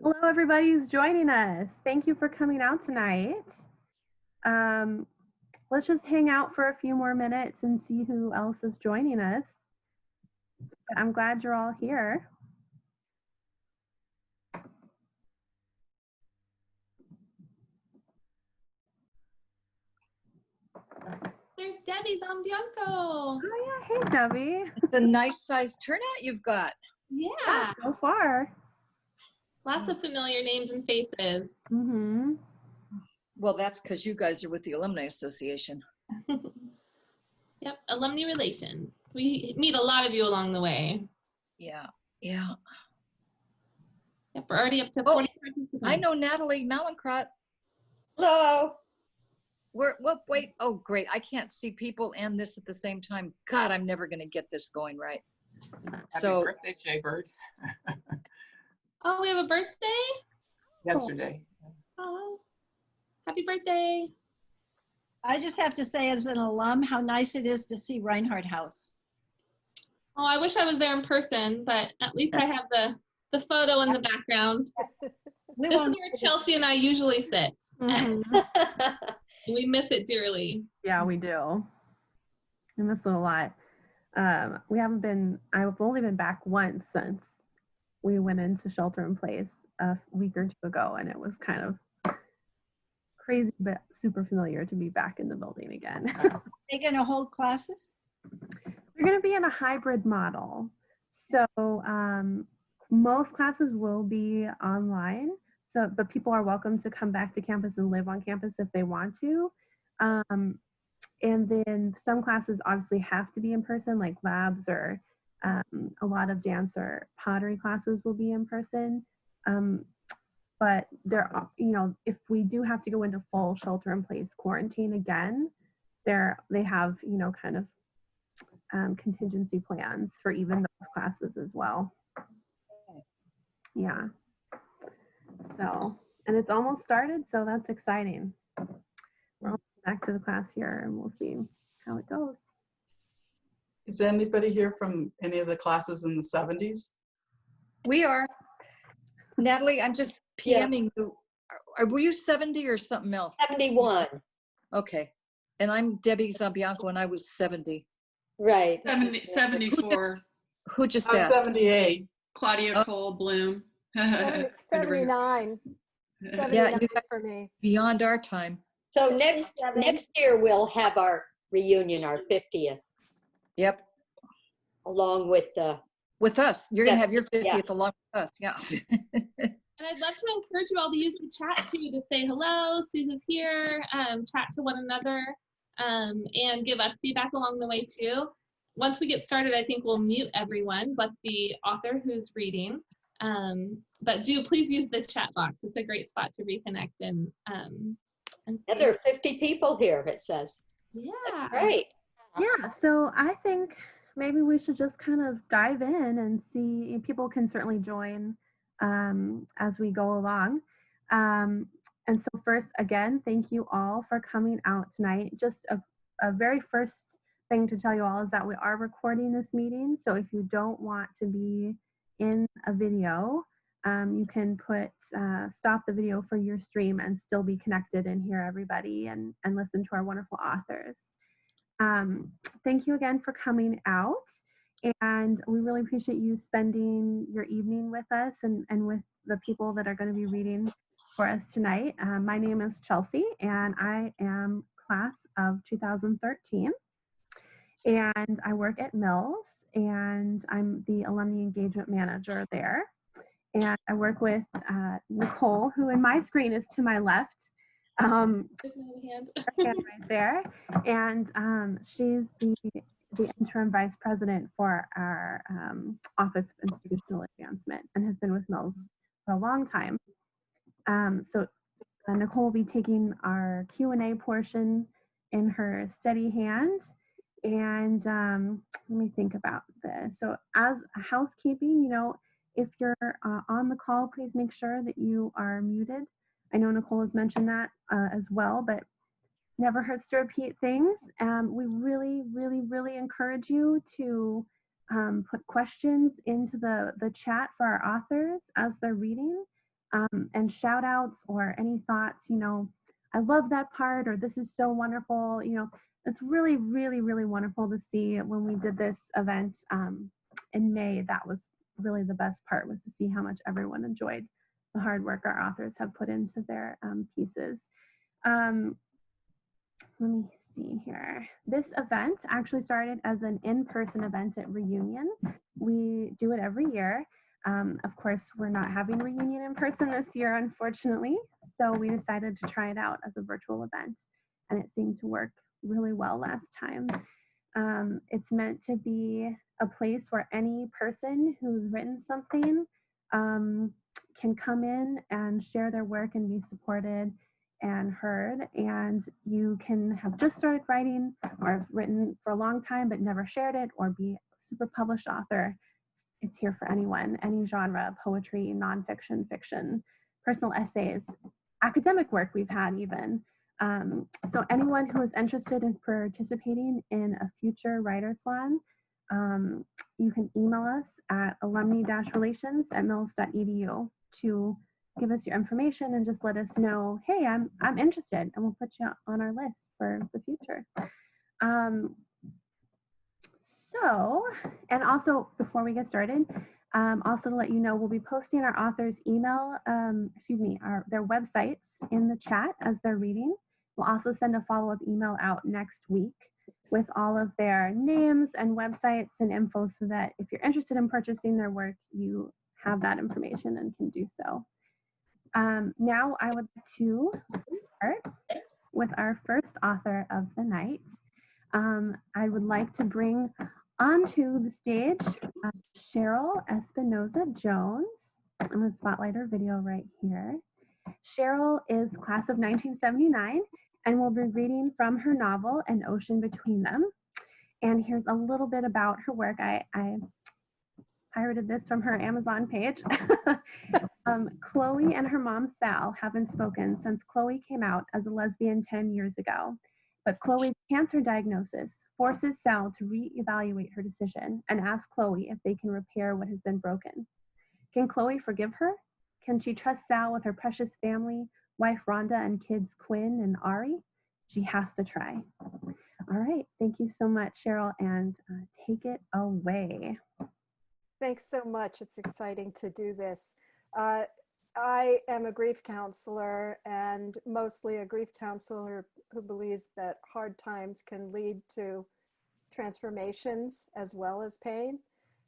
Hello, everybody who's joining us. Thank you for coming out tonight. Let's just hang out for a few more minutes and see who else is joining us. But I'm glad you're all here. There's Debbie Zambianco. Oh yeah, hey Debbie. It's a nice size turnout you've got. Yeah. So far. Lots of familiar names and faces. Mm-hmm. Well, that's because you guys are with the Alumni Association. Yep, alumni relations. We meet a lot of you along the way. Yeah. Yep, we're already up to 40 participants. I know Natalie Malincrot. Hello. Wait, oh great, I can't see people and this at the same time. God, I'm never gonna get this going right. Happy birthday, Jay Bird. Oh, we have a birthday? Yesterday. Oh, happy birthday. I just have to say as an alum how nice it is to see Reinhardt House. Oh, I wish I was there in person, but at least I have the photo in the background. This is where Chelsea and I usually sit. Mm-hmm. We miss it dearly. Yeah, we do. We miss it a lot. I've only been back once since we went into shelter in place a week or two ago, and it was kind of crazy but super familiar to be back in the building again. Are they going to hold classes? We're going to be in a hybrid model. So most classes will be online. But people are welcome to come back to campus and live on campus if they want to. And then some classes obviously have to be in person, like labs or a lot of dance or pottery classes will be in person. But there, if we do have to go into full shelter-in-place quarantine again, they have, kind of contingency plans for even those classes as well. Yeah. So, and it's almost started, so that's exciting. We're almost back to the class year, and we'll see how it goes. Is anybody here from any of the classes in the 70s? We are. Natalie, I'm just PMing you. Were you 70 or something else? 71. Okay. And I'm Debbie Zambianco, and I was 70. Right. 74. Who just I was asked? 78. Claudia Cole Bloom. 79. Yeah, you got for me. beyond our time. So next year we'll have our reunion, our 50th, Yep. along with the. With us. You're going to Yeah, have your 50th yeah. along with us. Yeah. And I'd love to encourage you all to use the chat too, to say hello, see who's here, chat to one another, and give us feedback along the way too. Once we get started, I think we'll mute everyone but the author who's reading. But please use the chat box. It's a great spot to reconnect and There are 50 people here, it says. Yeah. That's great. Yeah, so I think maybe we should just kind of dive in and see. People can certainly join as we go along. And so first, again, thank you all for coming out tonight. Just a very first thing to tell you all is that we are recording this meeting. So if you don't want to be in a video, you can stop the video for your stream and still be connected and hear everybody and listen to our wonderful authors. Thank you again for coming out, and we really appreciate you spending your evening with us and with the people that are going to be reading for us tonight. My name is Chelsea, and I am class of 2013. And I work at Mills, and I'm the Alumni Engagement Manager there. And I work with Nicole, who in my screen is to my left. There's my hand. Right there. And she's the interim vice president for our Office of Institutional Advancement and has been with Mills for a long time. So Nicole will be taking our Q&A portion in her steady hand. And let me think about this. So as housekeeping, if you're on the call, please make sure that you are muted. I know Nicole has mentioned that as well, but never hurts to repeat things. We really, really, really encourage you to put questions into the chat for our authors as they're reading, and shout outs or any thoughts, I love that part, or this is so wonderful. It's really, really, really wonderful to see when we did this event in May. That was really the best part, was to see how much everyone enjoyed the hard work our authors have put into their pieces. Let me see here. This event actually started as an in-person event at Reunion. We do it every year. Of course, we're not having Reunion in person this year, unfortunately. So we decided to try it out as a virtual event, and it seemed to work really well last time. It's meant to be a place where any person who's written something can come in and share their work and be supported and heard. And you can have just started writing, or have written for a long time but never shared it, or be a super published author. It's here for anyone, any genre: poetry, nonfiction, fiction, personal essays, academic work we've had even. So anyone who is interested in participating in a future Writer Salon, you can email us at alumni-relations@mills.edu to give us your information and just let us know, hey, I'm interested, and we'll put you on our list for the future. And also, before we get started, also to let you know, we'll be posting our authors' email, their websites in the chat as they're reading. We'll also send a follow-up email out next week with all of their names and websites and info, so that if you're interested in purchasing their work, you have that information and can do so. Now I would like to start with our first author of the night. I would like to bring onto the stage Cheryl Espinoza Jones. I'm going to spotlight her video right here. Cheryl is class of 1979 and will be reading from her novel, An Ocean Between Them. And here's a little bit about her work. I pirated this from her Amazon page. Chloe and her mom, Sal, haven't spoken since Chloe came out as a lesbian 10 years ago. But Chloe's cancer diagnosis forces Sal to reevaluate her decision and ask Chloe if they can repair what has been broken. Can Chloe forgive her? Can she trust Sal with her precious family, wife Rhonda, and kids Quinn and Ari? She has to try. All right, thank you so much, Cheryl, and take it away. Thanks so much. It's exciting to do this. I am a grief counselor, and mostly a grief counselor who believes that hard times can lead to transformations as well as pain.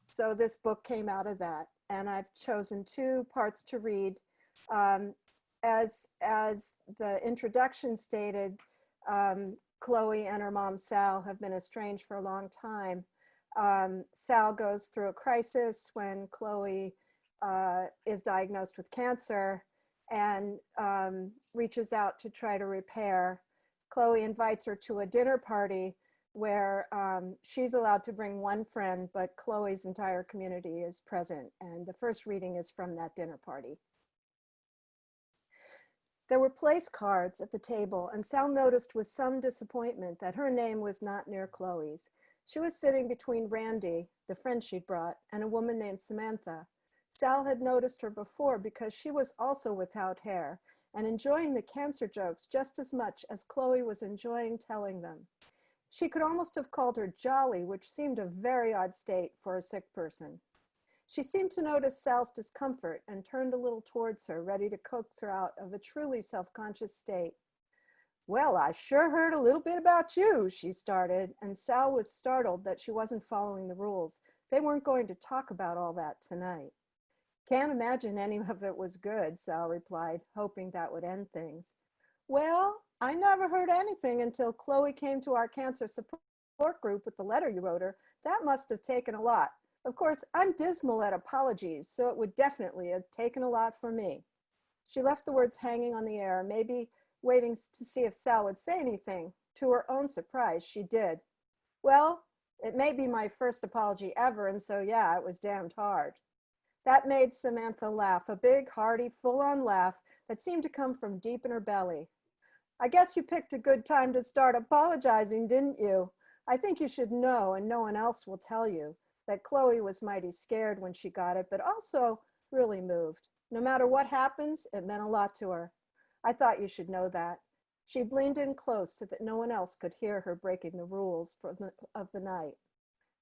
So this book came out of that, and I've chosen two parts to read. As the introduction stated, Chloe and her mom Sal have been estranged for a long time. Sal goes through a crisis when Chloe is diagnosed with cancer and reaches out to try to repair. Chloe invites her to a dinner party where she's allowed to bring one friend, but Chloe's entire community is present. And the first reading is from that dinner party. There were place cards at the table, and Sal noticed with some disappointment that her name was not near Chloe's. She was sitting between Randy, the friend she'd brought, and a woman named Samantha. Sal had noticed her before because she was also without hair and enjoying the cancer jokes just as much as Chloe was enjoying telling them. She could almost have called her jolly, which seemed a very odd state for a sick person. She seemed to notice Sal's discomfort and turned a little towards her, ready to coax her out of a truly self-conscious state. Well, I sure heard a little bit about you, she started, and Sal was startled that she wasn't following the rules. They weren't going to talk about all that tonight. Can't imagine any of it was good, Sal replied, hoping that would end things. Well, I never heard anything until Chloe came to our cancer support group with the letter you wrote her. That must have taken a lot. Of course, I'm dismal at apologies, so it would definitely have taken a lot for me. She left the words hanging on the air, maybe waiting to see if Sal would say anything. To her own surprise, she did. Well, it may be my first apology ever, and so yeah, it was damned hard. That made Samantha laugh, a big, hearty, full-on laugh that seemed to come from deep in her belly. I guess you picked a good time to start apologizing, didn't you? I think you should know, and no one else will tell you, that Chloe was mighty scared when she got it, but also really moved. No matter what happens, it meant a lot to her. I thought you should know that. She'd leaned in close so that no one else could hear her breaking the rules of the night.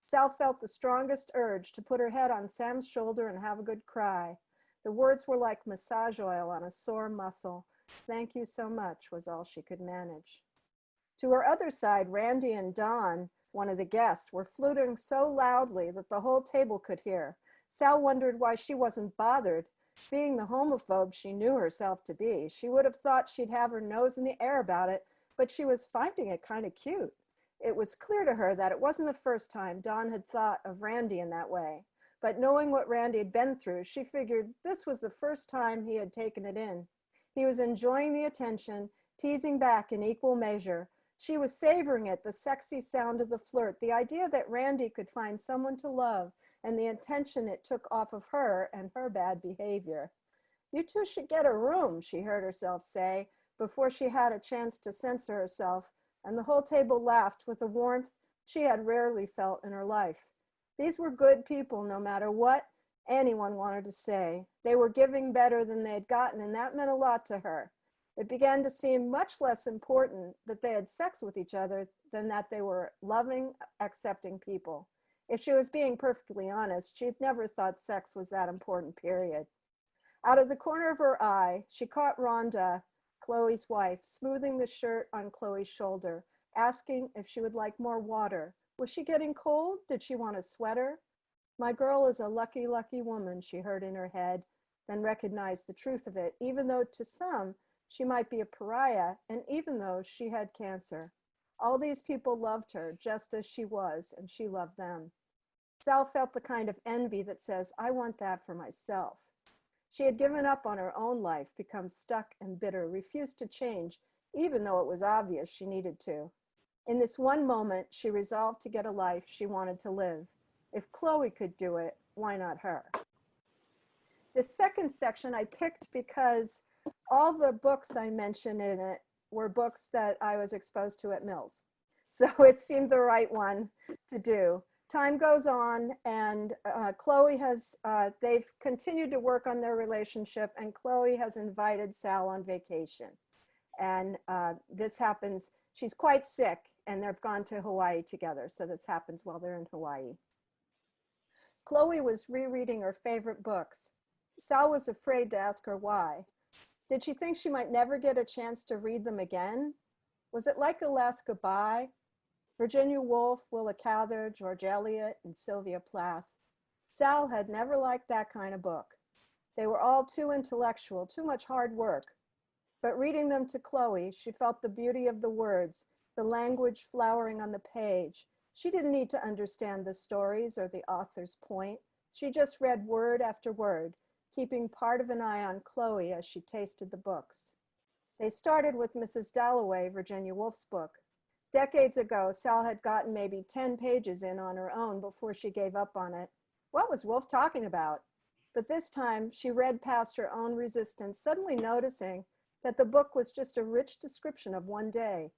Sal felt the strongest urge to put her head on Sam's shoulder and have a good cry. The words were like massage oil on a sore muscle. Thank you so much was all she could manage. To her other side, Randy and Don, one of the guests, were fluting so loudly that the whole table could hear. Sal wondered why she wasn't bothered. Being the homophobe she knew herself to be, she would have thought she'd have her nose in the air about it, but she was finding it kind of cute. It was clear to her that it wasn't the first time Don had thought of Randy in that way. But knowing what Randy had been through, she figured this was the first time he had taken it in. He was enjoying the attention, teasing back in equal measure. She was savoring it, the sexy sound of the flirt, the idea that Randy could find someone to love, and the attention it took off of her and her bad behavior. You two should get a room, she heard herself say, before she had a chance to censor herself, and the whole table laughed with a warmth she had rarely felt in her life. These were good people, no matter what anyone wanted to say. They were giving better than they had gotten, and that meant a lot to her. It began to seem much less important that they had sex with each other than that they were loving, accepting people. If she was being perfectly honest, she'd never thought sex was that important, period. Out of the corner of her eye, she caught Rhonda, Chloe's wife, smoothing the shirt on Chloe's shoulder, asking if she would like more water. Was she getting cold? Did she want a sweater? My girl is a lucky, lucky woman, she heard in her head, then recognized the truth of it, even though to some she might be a pariah, and even though she had cancer. All these people loved her just as she was, and she loved them. Sal felt the kind of envy that says, I want that for myself. She had given up on her own life, become stuck and bitter, refused to change, even though it was obvious she needed to. In this one moment, she resolved to get a life she wanted to live. If Chloe could do it, why not her? The second section I picked because all the books I mentioned in it were books that I was exposed to at Mills. So it seemed the right one to do. Time goes on, and Chloe has, they've continued to work on their relationship, and Chloe has invited Sal on vacation. And this happens, she's quite sick, and they've gone to Hawaii together. So this happens while they're in Hawaii. Chloe was rereading her favorite books. Sal was afraid to ask her why. Did she think she might never get a chance to read them again? Was it like a last goodbye? Virginia Woolf, Willa Cather, George Eliot, and Sylvia Plath. Sal had never liked that kind of book. They were all too intellectual, too much hard work. But reading them to Chloe, she felt the beauty of the words, the language flowering on the page. She didn't need to understand the stories or the author's point. She just read word after word, keeping part of an eye on Chloe as she tasted the books. They started with Mrs. Dalloway, Virginia Woolf's book. Decades ago, Sal had gotten maybe 10 pages in on her own before she gave up on it. What was Woolf talking about? But this time, she read past her own resistance, suddenly noticing that the book was just a rich description of one day.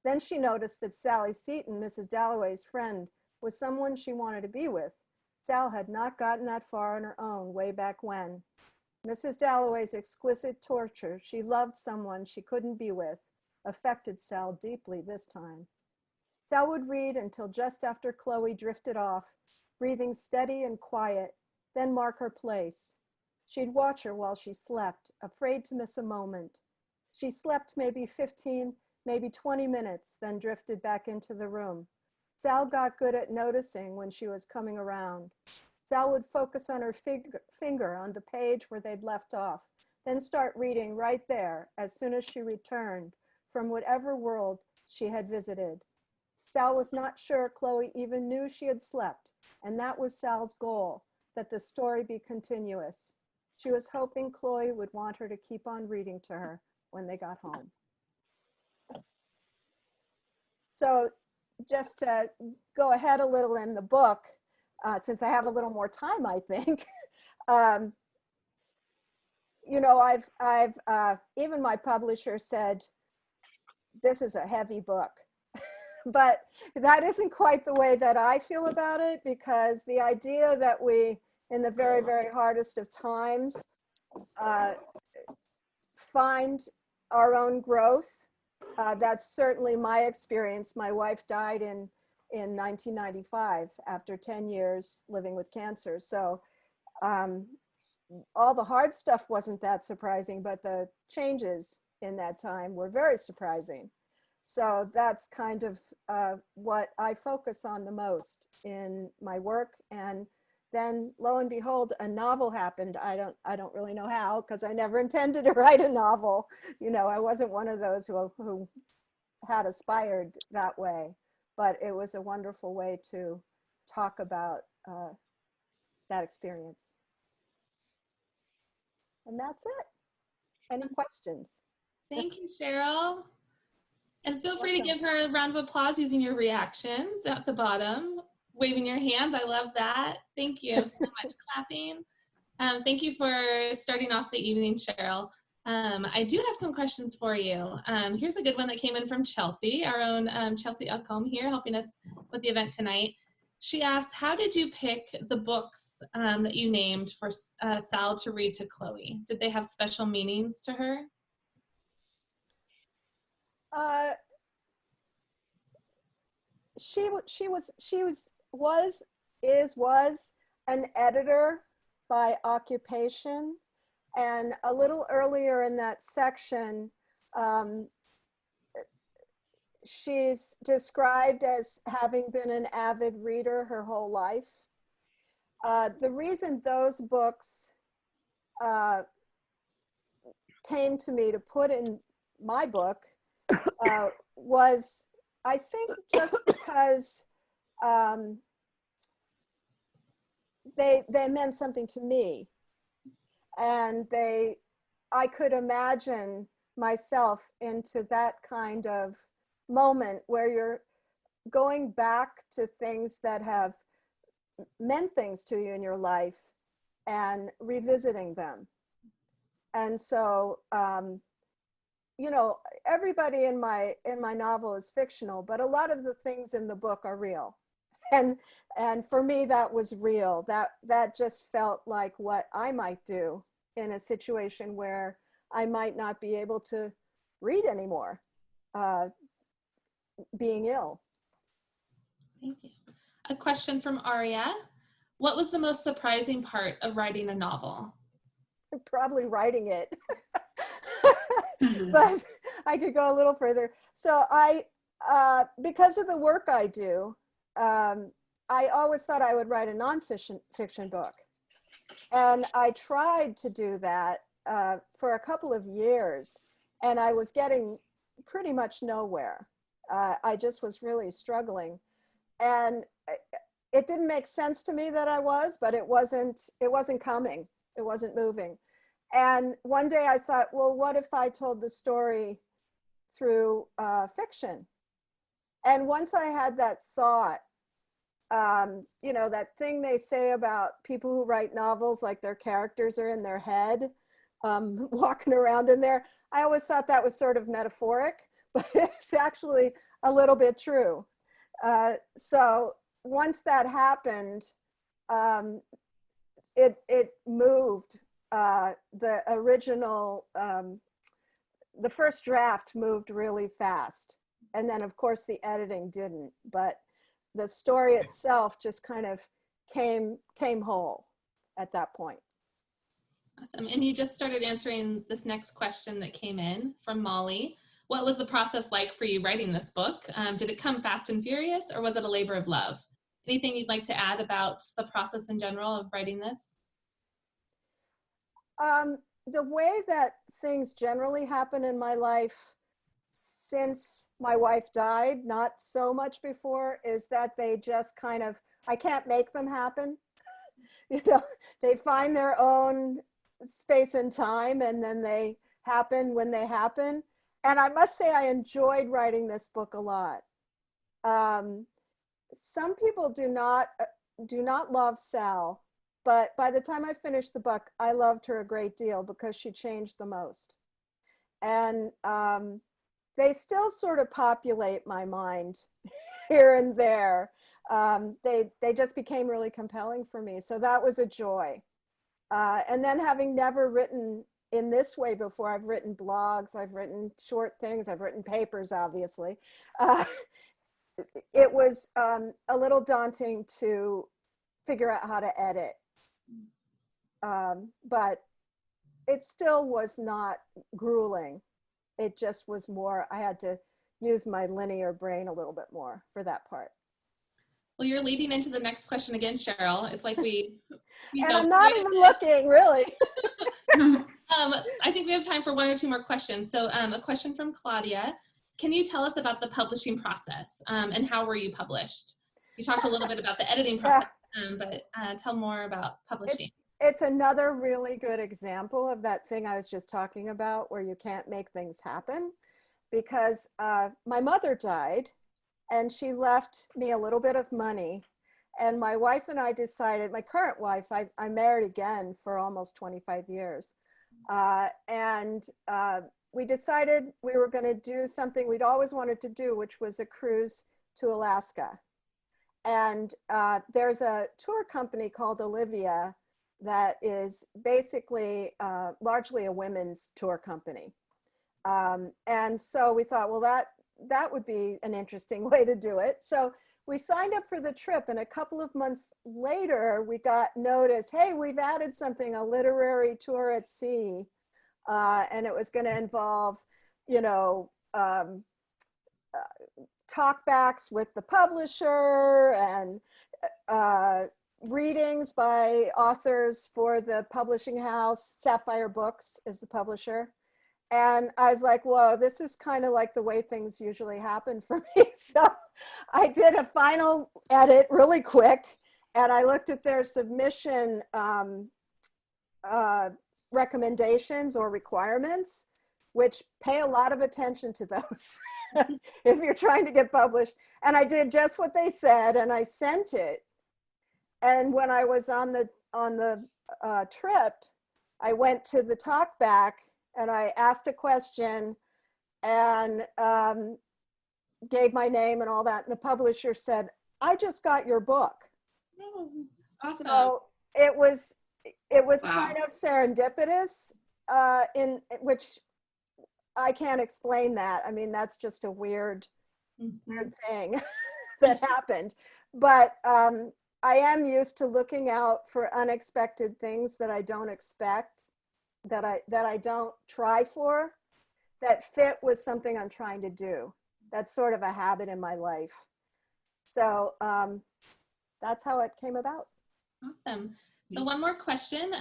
Then she noticed that Sally Seton, Mrs. Dalloway's friend, was someone she wanted to be with. Sal had not gotten that far on her own way back when. Mrs. Dalloway's exquisite torture, she loved someone she couldn't be with, affected Sal deeply this time. Sal would read until just after Chloe drifted off, breathing steady and quiet, then mark her place. She'd watch her while she slept, afraid to miss a moment. She slept maybe 15, maybe 20 minutes, then drifted back into the room. Sal got good at noticing when she was coming around. Sal would focus on her finger on the page where they'd left off, then start reading right there as soon as she returned from whatever world she had visited. Sal was not sure Chloe even knew she had slept, and that was Sal's goal, that the story be continuous. She was hoping Chloe would want her to keep on reading to her when they got home. So just to go ahead a little in the book, since I have a little more time, I think, you know, I've even my publisher said, this is a heavy book. but that isn't quite the way that I feel about it, because the idea that we, in the very, very hardest of times, uh, find our own growth. That's certainly my experience. My wife died in 1995 after 10 years living with cancer. So all the hard stuff wasn't that surprising, but the changes in that time were very surprising. So that's kind of what I focus on the most in my work. And then lo and behold, a novel happened. I don't really know how, because I never intended to write a novel. You know, I wasn't one of those who had aspired that way, but it was a wonderful way to talk about that experience. And that's it. Any questions? Thank you, Cheryl. And feel free to give her a round of applause using your reactions at the bottom, waving your hands. I love that. Thank you so much. Clapping. Thank you for starting off the evening, Cheryl. I do have some questions for you. Here's a good one that came in from Chelsea, our own Chelsea Elcombe here, helping us with the event tonight. She asks, how did you pick the books that you named for Sal to read to Chloe? Did they have special meanings to her? She was an editor by occupation, and a little earlier in that section, she's described as having been an avid reader her whole life. The reason those books came to me to put in my book was, I think, just because they meant something to me, and I could imagine myself into that kind of moment where you're going back to things that have meant things to you in your life and revisiting them. And so, you know, everybody in my novel is fictional, but a lot of the things in the book are real. And for me, that was real. That just felt like what I might do in a situation where I might not be able to read anymore, being ill. Thank you. A question from Aria. What was the most surprising part of writing a novel? Probably writing it. But I could go a little further. So because of the work I do, I always thought I would write a nonfiction book. And I tried to do that for a couple of years, and I was getting pretty much nowhere. I just was really struggling. And it didn't make sense to me that I was, but it wasn't coming. It wasn't moving. And one day I thought, well, what if I told the story through fiction? And once I had that thought, you know, that thing they say about people who write novels, like their characters are in their head, walking around in there. I always thought that was sort of metaphoric, but it's actually a little bit true. So once that happened, it moved. The original, the first draft moved really fast. And then of course the editing didn't, but the story itself just kind of came whole at that point. Awesome. And you just started answering this next question that came in from Molly. What was the process like for you writing this book? Did it come fast and furious, or was it a labor of love? Anything you'd like to add about the process in general of writing this? The way that things generally happen in my life since my wife died, not so much before, is that they just kind of, I can't make them happen. You know, they find their own space and time, and then they happen when they happen. And I must say I enjoyed writing this book a lot. Some people do not love Sal, but by the time I finished the book, I loved her a great deal because she changed the most. And they still sort of populate my mind here and there. They just became really compelling for me. So that was a joy. And then having never written in this way before, I've written blogs, I've written short things, I've written papers, obviously. It was a little daunting to figure out how to edit. But it still was not grueling. It just was more, I had to use my linear brain a little bit more for that part. Well, you're leading into the next question again, Cheryl. It's like and I'm not even looking, really. I think we have time for 1 or 2 more questions. So a question from Claudia. Can you tell us about the publishing process and how were you published? You talked a little bit about the editing process, but tell more about publishing. It's another really good example of that thing I was just talking about where you can't make things happen, because my mother died and she left me a little bit of money. And my wife and I decided, my current wife, I married again for almost 25 years. We decided we were going to do something we'd always wanted to do, which was a cruise to Alaska. And there's a tour company called Olivia that is basically largely a women's tour company. And so we thought, well, that would be an interesting way to do it. So we signed up for the trip, and a couple of months later, we got notice, hey, we've added something, a literary tour at sea. And it was going to involve, talkbacks with the publisher and readings by authors for the publishing house. Sapphire Books is the publisher. And I was like, whoa, this is kind of like the way things usually happen for me. So I did a final edit really quick, and I looked at their submission recommendations or requirements, which pay a lot of attention to those if you're trying to get published. And I did just what they said, and I sent it. And when I was on the trip, I went to the talkback and I asked a question and gave my name and all that. And the publisher said, I just got your book. Oh, awesome. So it was Wow. kind of serendipitous, in which I can't explain that. I mean, that's just a weird thing that happened. But I am used to looking out for unexpected things that I don't expect, that I don't try for, that fit with something I'm trying to do. That's sort of a habit in my life. So that's how it came about. Awesome. So one more question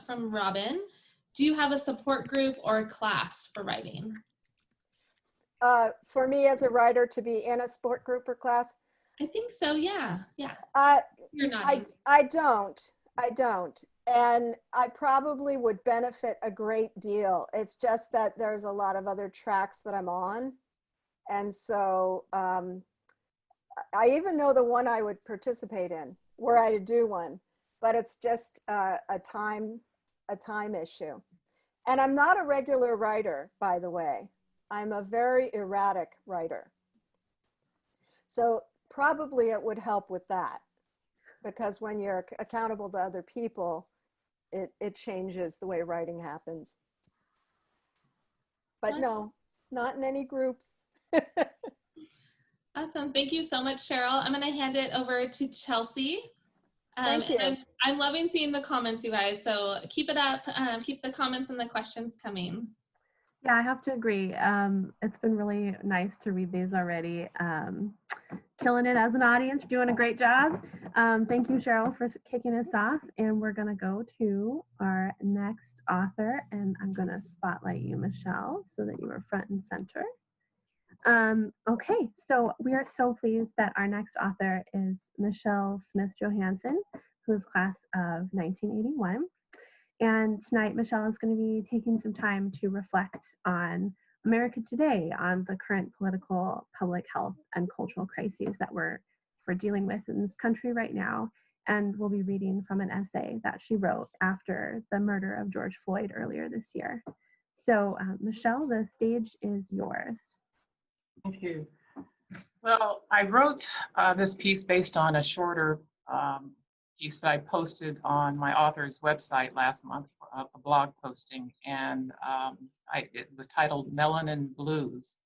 from Robin. Do you have a support group or a class for writing? For me as a writer to be in a support group or class? I think so, yeah. You're not. I don't. And I probably would benefit a great deal. It's just that there's a lot of other tracks that I'm on. And so I even know the one I would participate in, were I to do one, but it's just a time issue. And I'm not a regular writer, by the way. I'm a very erratic writer. So probably it would help with that, because when you're accountable to other people, it changes the way writing happens. But no, not in any groups. Awesome. Thank you so much, Cheryl. I'm going to hand it over to Chelsea. Thank you. And I'm loving seeing the comments, you guys. So keep it up. Keep the comments and the questions coming. Yeah, I have to agree. It's been really nice to read these already. Killing it as an audience, doing a great job. Thank you, Cheryl, for kicking us off. And we're going to go to our next author. And I'm going to spotlight you, Michelle, so that you are front and center. Okay, so we are so pleased that our next author is Michelle Smith Johansson, who's class of 1981. And tonight, Michelle is going to be taking some time to reflect on America today, on the current political, public health, and cultural crises that we're dealing with in this country right now. And we'll be reading from an essay that she wrote after the murder of George Floyd earlier this year. So, Michelle, the stage is yours. Thank you. Well, I wrote this piece based on a shorter piece that I posted on my author's website last month, a blog posting, and it was titled Melanin Blues.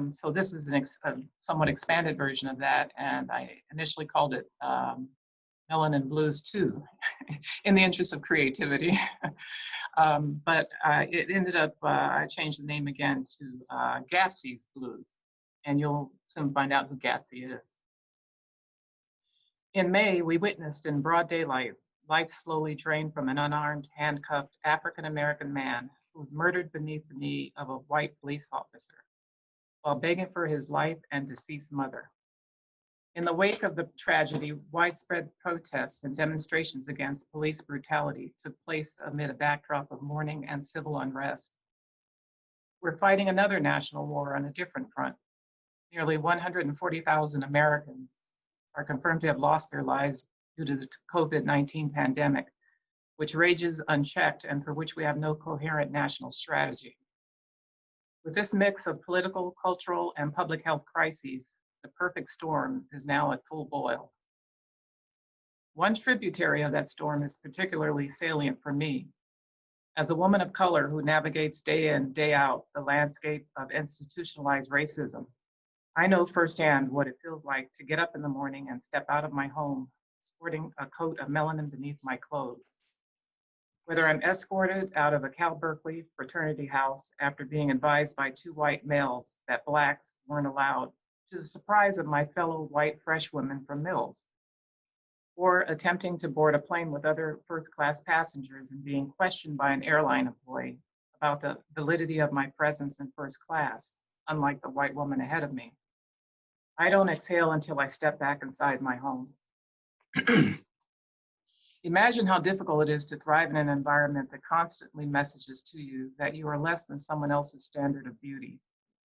So this is a somewhat expanded version of that, and I initially called it Melanin Blues 2, in the interest of creativity. But it ended up, I changed the name again to Gatsby's Blues, and you'll soon find out who Gatsby is. In May, we witnessed in broad daylight life slowly drained from an unarmed, handcuffed African-American man who was murdered beneath the knee of a white police officer while begging for his life and deceased mother. In the wake of the tragedy, widespread protests and demonstrations against police brutality took place amid a backdrop of mourning and civil unrest. We're fighting another national war on a different front. Nearly 140,000 Americans are confirmed to have lost their lives due to the COVID-19 pandemic, which rages unchecked and for which we have no coherent national strategy. With this mix of political, cultural, and public health crises, the perfect storm is now at full boil. One tributary of that storm is particularly salient for me. As a woman of color who navigates day in, day out the landscape of institutionalized racism, I know firsthand what it feels like to get up in the morning and step out of my home sporting a coat of melanin beneath my clothes. Whether I'm escorted out of a Cal Berkeley fraternity house after being advised by two white males that blacks weren't allowed, to the surprise of my fellow white freshwomen from Mills, or attempting to board a plane with other first-class passengers and being questioned by an airline employee about the validity of my presence in first class, unlike the white woman ahead of me. I don't exhale until I step back inside my home. Imagine how difficult it is to thrive in an environment that constantly messages to you that you are less than someone else's standard of beauty,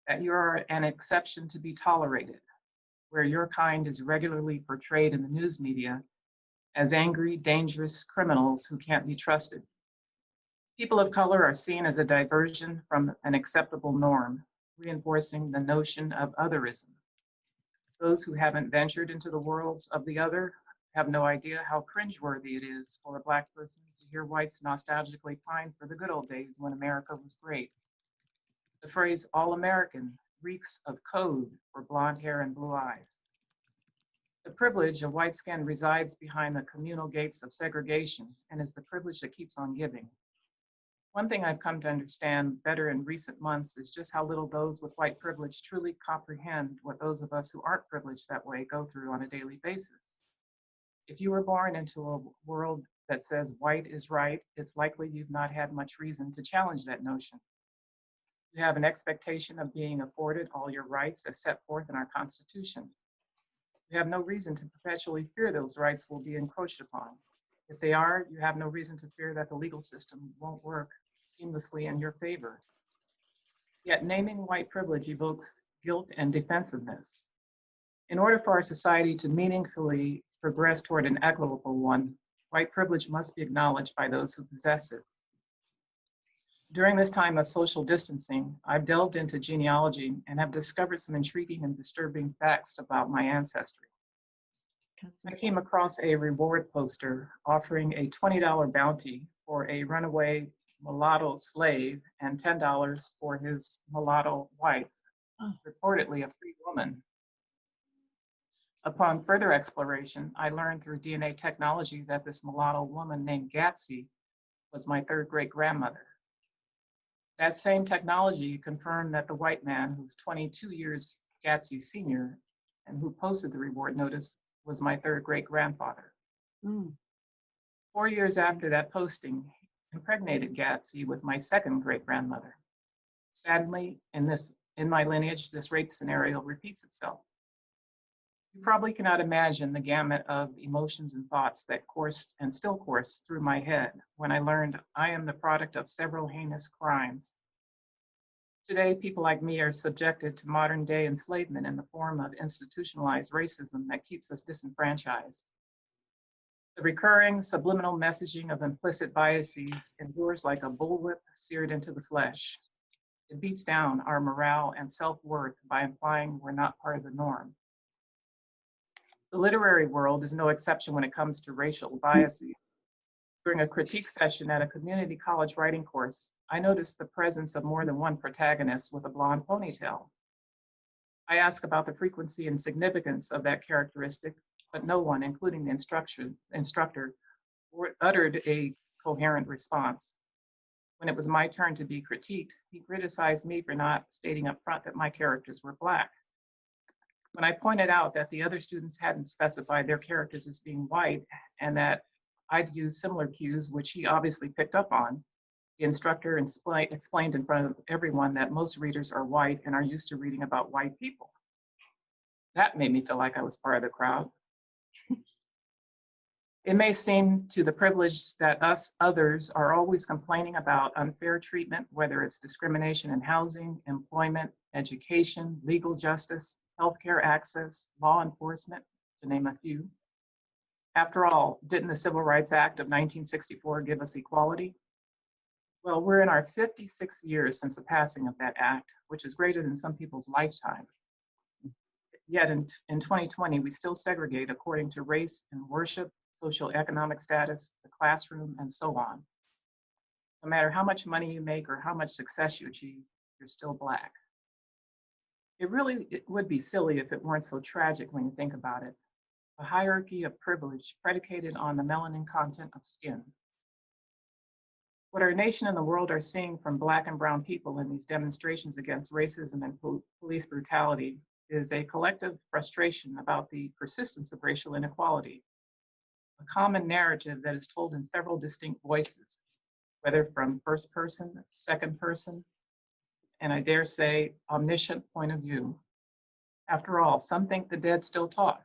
that you are an exception to be tolerated, where your kind is regularly portrayed in the news media as angry, dangerous criminals who can't be trusted. People of color are seen as a diversion from an acceptable norm, reinforcing the notion of otherism. Those who haven't ventured into the worlds of the other have no idea how cringeworthy it is for a Black person to hear whites nostalgically pine for the good old days when America was great. The phrase all American reeks of code for blonde hair and blue eyes. The privilege of white skin resides behind the communal gates of segregation and is the privilege that keeps on giving. One thing I've come to understand better in recent months is just how little those with white privilege truly comprehend what those of us who aren't privileged that way go through on a daily basis. If you were born into a world that says white is right, it's likely you've not had much reason to challenge that notion. You have an expectation of being afforded all your rights as set forth in our Constitution. You have no reason to perpetually fear those rights will be encroached upon. If they are, you have no reason to fear that the legal system won't work seamlessly in your favor. Yet naming white privilege evokes guilt and defensiveness. In order for our society to meaningfully progress toward an equitable one, white privilege must be acknowledged by those who possess it. During this time of social distancing, I've delved into genealogy and have discovered some intriguing and disturbing facts about my ancestry. I came across a reward poster offering a $20 bounty for a runaway mulatto slave and $10 for his mulatto wife, reportedly a free woman. Upon further exploration, I learned through DNA technology that this mulatto woman named Gatsby was my third great-grandmother. That same technology confirmed that the white man, who's 22 years Gatsby's senior and who posted the reward notice, was my third great-grandfather. 4 years after that posting, impregnated Gatsby with my second great-grandmother. Sadly, in my lineage, this rape scenario repeats itself. You probably cannot imagine the gamut of emotions and thoughts that coursed and still course through my head when I learned I am the product of several heinous crimes. Today, people like me are subjected to modern day enslavement in the form of institutionalized racism that keeps us disenfranchised. The recurring subliminal messaging of implicit biases endures like a bullwhip seared into the flesh. It beats down our morale and self-worth by implying we're not part of the norm. The literary world is no exception when it comes to racial biases. During a critique session at a community college writing course, I noticed the presence of more than one protagonist with a blonde ponytail. I asked about the frequency and significance of that characteristic, but no one, including the instructor, uttered a coherent response. When it was my turn to be critiqued, he criticized me for not stating up front that my characters were Black. When I pointed out that the other students hadn't specified their characters as being white and that I'd used similar cues, which he obviously picked up on, the instructor explained in front of everyone that most readers are white and are used to reading about white people. That made me feel like I was part of the crowd. It may seem to the privileged that us others are always complaining about unfair treatment, whether it's discrimination in housing, employment, education, legal justice, healthcare access, law enforcement, to name a few. After all, didn't the Civil Rights Act of 1964 give us equality? Well, we're in our 56 years since the passing of that act, which is greater than some people's lifetime. Yet in 2020, we still segregate according to race and worship, social economic status, the classroom, and so on. No matter how much money you make or how much success you achieve, you're still Black. It would be silly if it weren't so tragic when you think about it. A hierarchy of privilege predicated on the melanin content of skin. What our nation and the world are seeing from Black and brown people in these demonstrations against racism and police brutality is a collective frustration about the persistence of racial inequality, a common narrative that is told in several distinct voices, whether from first person, second person, and I dare say, omniscient point of view. After all, some think the dead still talk.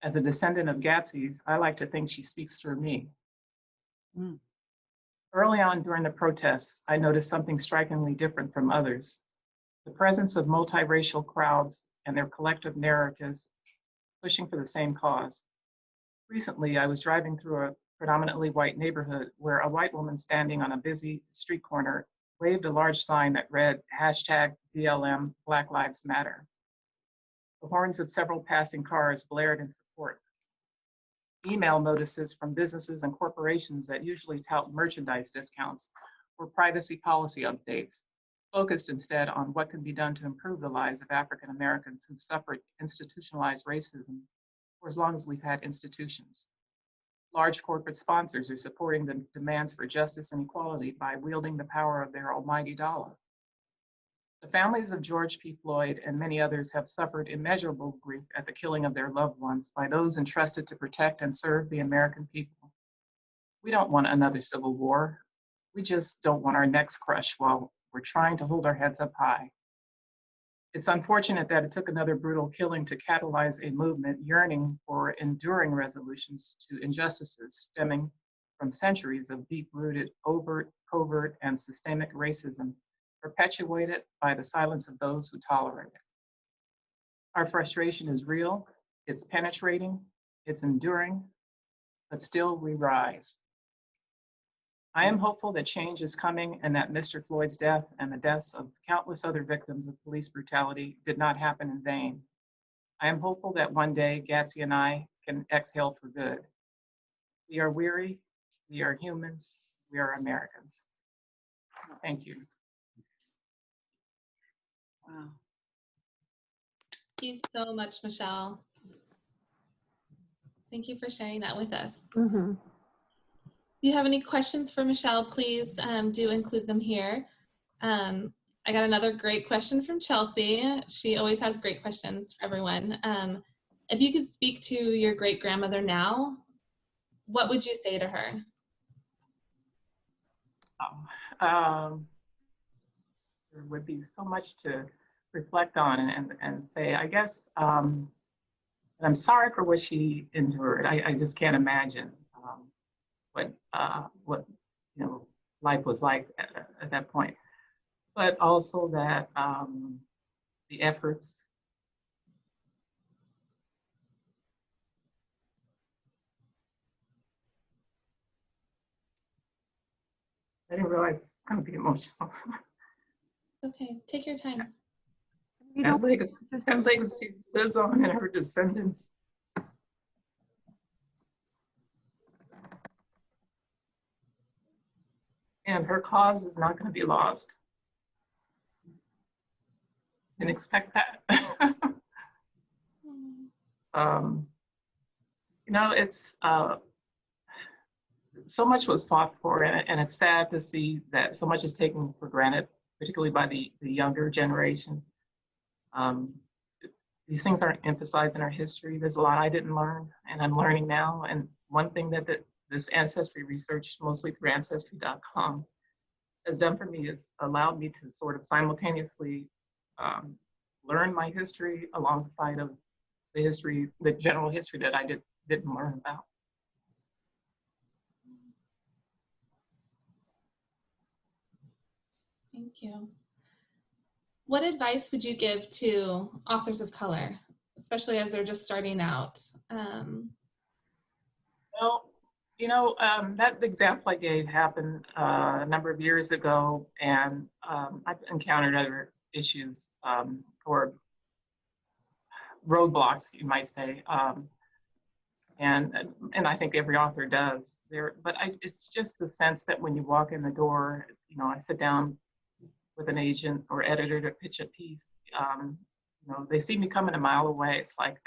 As a descendant of Gatsby's, I like to think she speaks through me. Early on during the protests, I noticed something strikingly different from others. The presence of multiracial crowds and their collective narratives pushing for the same cause. Recently, I was driving through a predominantly white neighborhood where a white woman standing on a busy street corner waved a large sign that read #BLM Black Lives Matter. The horns of several passing cars blared in support. Email notices from businesses and corporations that usually tout merchandise discounts or privacy policy updates, focused instead on what can be done to improve the lives of African Americans who've suffered institutionalized racism for as long as we've had institutions. Large corporate sponsors are supporting the demands for justice and equality by wielding the power of their almighty dollar. The families of George P. Floyd and many others have suffered immeasurable grief at the killing of their loved ones by those entrusted to protect and serve the American people. We don't want another civil war. We just don't want our necks crushed while we're trying to hold our heads up high. It's unfortunate that it took another brutal killing to catalyze a movement yearning for enduring resolutions to injustices stemming from centuries of deep-rooted, overt, covert, and systemic racism perpetuated by the silence of those who tolerate it. Our frustration is real, it's penetrating, it's enduring, but still we rise. I am hopeful that change is coming and that Mr. Floyd's death and the deaths of countless other victims of police brutality did not happen in vain. I am hopeful that one day Gatsby and I can exhale for good. We are weary, we are humans, we are Americans. Thank you. Wow. Thank you so much, Michelle. Thank you for sharing that with us. Mm-hmm. If you have any questions for Michelle, please do include them here. I got another great question from Chelsea. She always has great questions for everyone. If you could speak to your great-grandmother now, what would you say to her? There would be so much to reflect on and say, I guess, I'm sorry for what she endured. I just can't imagine what life was like at that point. But also that the efforts I didn't realize it's going to be emotional. Okay, take your time. You And don't legacy lives on in her descendants. And her cause is not going to be lost. Didn't expect that. It's so much was fought for, and it's sad to see that so much is taken for granted, particularly by the younger generation. Um, these things aren't emphasized in our history. There's a lot I didn't learn, and I'm learning now. And one thing that this ancestry research, mostly through Ancestry.com, has done for me is allowed me to sort of simultaneously learn my history alongside of the general history that I didn't learn about. Thank you. What advice would you give to authors of color, especially as they're just starting out? Well, that example I gave happened a number of years ago, and I've encountered other issues or roadblocks, you might say, and I think every author does. It's just the sense that when you walk in the door, I sit down with an agent or editor to pitch a piece. They see me coming a mile away. It's like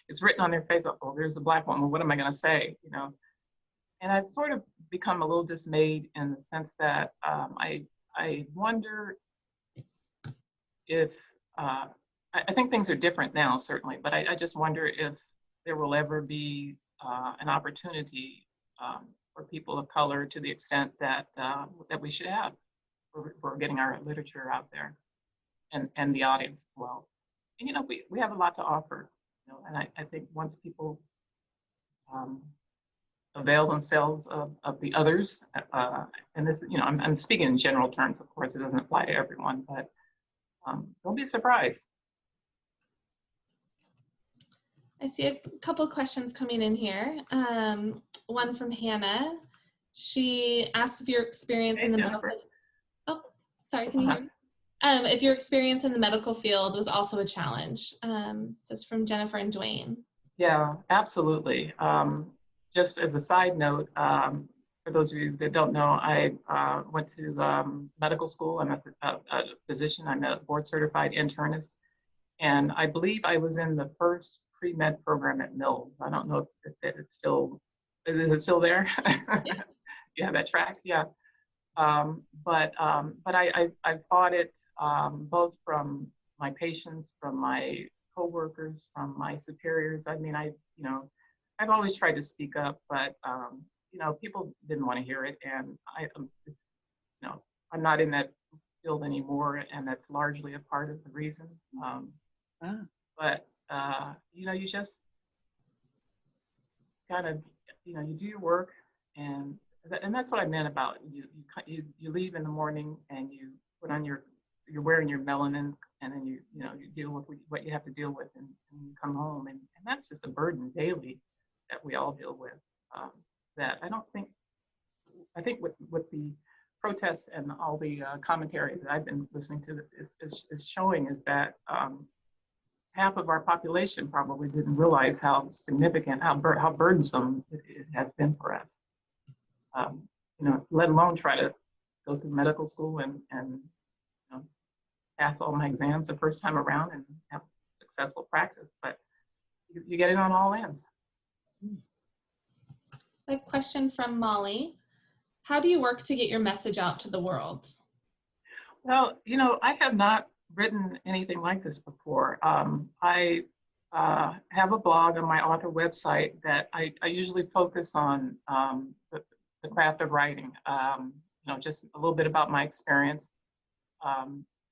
it's written on their face. Oh, there's a Black woman. What am I going to say? And I've sort of become a little dismayed in the sense that I wonder if I think things are different now, certainly, but I just wonder if there will ever be an opportunity for people of color to the extent that we should have for getting our literature out there and the audience as well. And we have a lot to offer, and I think once people avail themselves of the others, and this, I'm speaking in general terms, of course, it doesn't apply to everyone, but don't be surprised. I see a couple questions coming in here. One from Hannah. She asked if your experience in the medical. Oh, sorry, can you hear me? If your experience in the medical field was also a challenge. This is from Jennifer and Dwayne. Yeah, absolutely. Just as a side note, for those of you that don't know, I went to medical school. I'm a physician. I'm a board certified internist. And I believe I was in the first pre-med program at Mills. I don't know if it's still, is it still there? Yeah. You have that track? Yeah. But I fought it both from my patients, from my coworkers, from my superiors. I mean, I've always tried to speak up, but people didn't want to hear it, and I'm not in that field anymore, and that's largely a part of the reason. But you just kind of, you do your work, and that's what I meant about you leave in the morning and you put on you're wearing your melanin, and then you deal with what you have to deal with, and you come home, and that's just a burden daily that we all deal with. That I think with the protests and all the commentary that I've been listening to is showing is that half of our population probably didn't realize how significant, how burdensome it has been for us. Let alone try to go through medical school and pass all my exams the first time around and have successful practice. But you get it on all ends. A question from Molly. How do you work to get your message out to the world? Well, I have not written anything like this before. I have a blog on my author website that I usually focus on the craft of writing. Just a little bit about my experience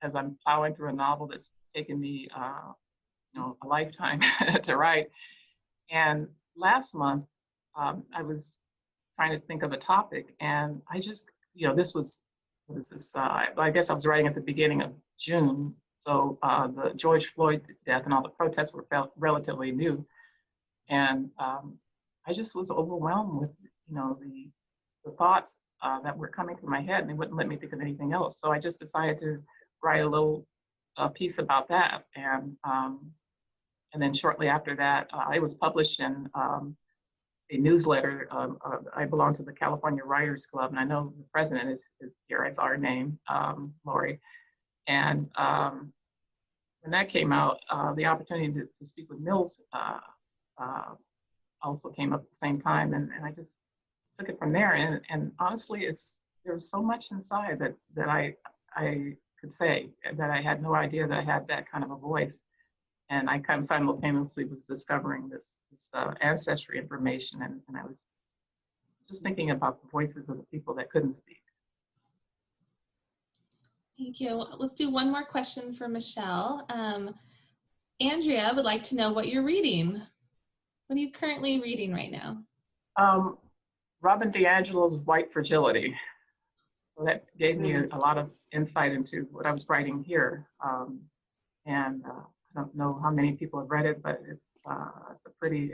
as I'm plowing through a novel that's taken me a lifetime to write. And last month, I was trying to think of a topic, and I just, this was, what is this? I guess I was writing at the beginning of June. So the George Floyd death and all the protests were relatively new. And I just was overwhelmed with, the thoughts that were coming through my head, and they wouldn't let me think of anything else. So I just decided to write a little piece about that. And then shortly after that, it was published in a newsletter. I belong to the California Writers Club, and I know the president is here. I saw her name, Lori. And when that came out, the opportunity to speak with Mills also came up at the same time, and I just took it from there. And honestly, there was so much inside that I could say that I had no idea that I had that kind of a voice. And I kind of simultaneously was discovering this ancestry information, and I was just thinking about the voices of the people that couldn't speak. Thank you. Let's do one more question for Michelle. Andrea would like to know what you're reading. What are you currently reading right now? Robin DiAngelo's White Fragility. So that gave me a lot of insight into what I was writing here. And I don't know how many people have read it, but it's a pretty,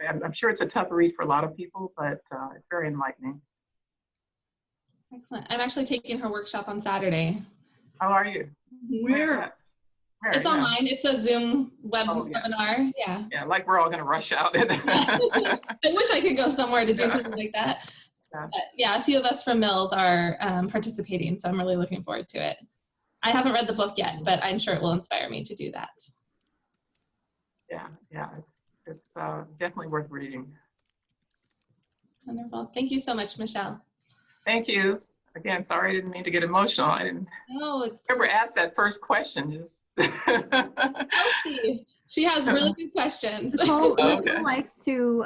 I'm sure it's a tough read for a lot of people, but it's very enlightening. Excellent. I'm actually taking her workshop on Saturday. How are you? Where? It's online. It's a Zoom webinar. Yeah. Yeah, like we're all going to rush out. I wish I could go somewhere to do something like that. Yeah. But yeah, a few of us from Mills are participating, so I'm really looking forward to it. I haven't read the book yet, but I'm sure it will inspire me to do that. Yeah, it's definitely worth reading. Wonderful. Thank you so much, Michelle. Thank you. Again, sorry, I didn't mean to get emotional. I didn't. No, it's. Whoever asked that first question just. Kelsey. She has really good questions. Nicole likes to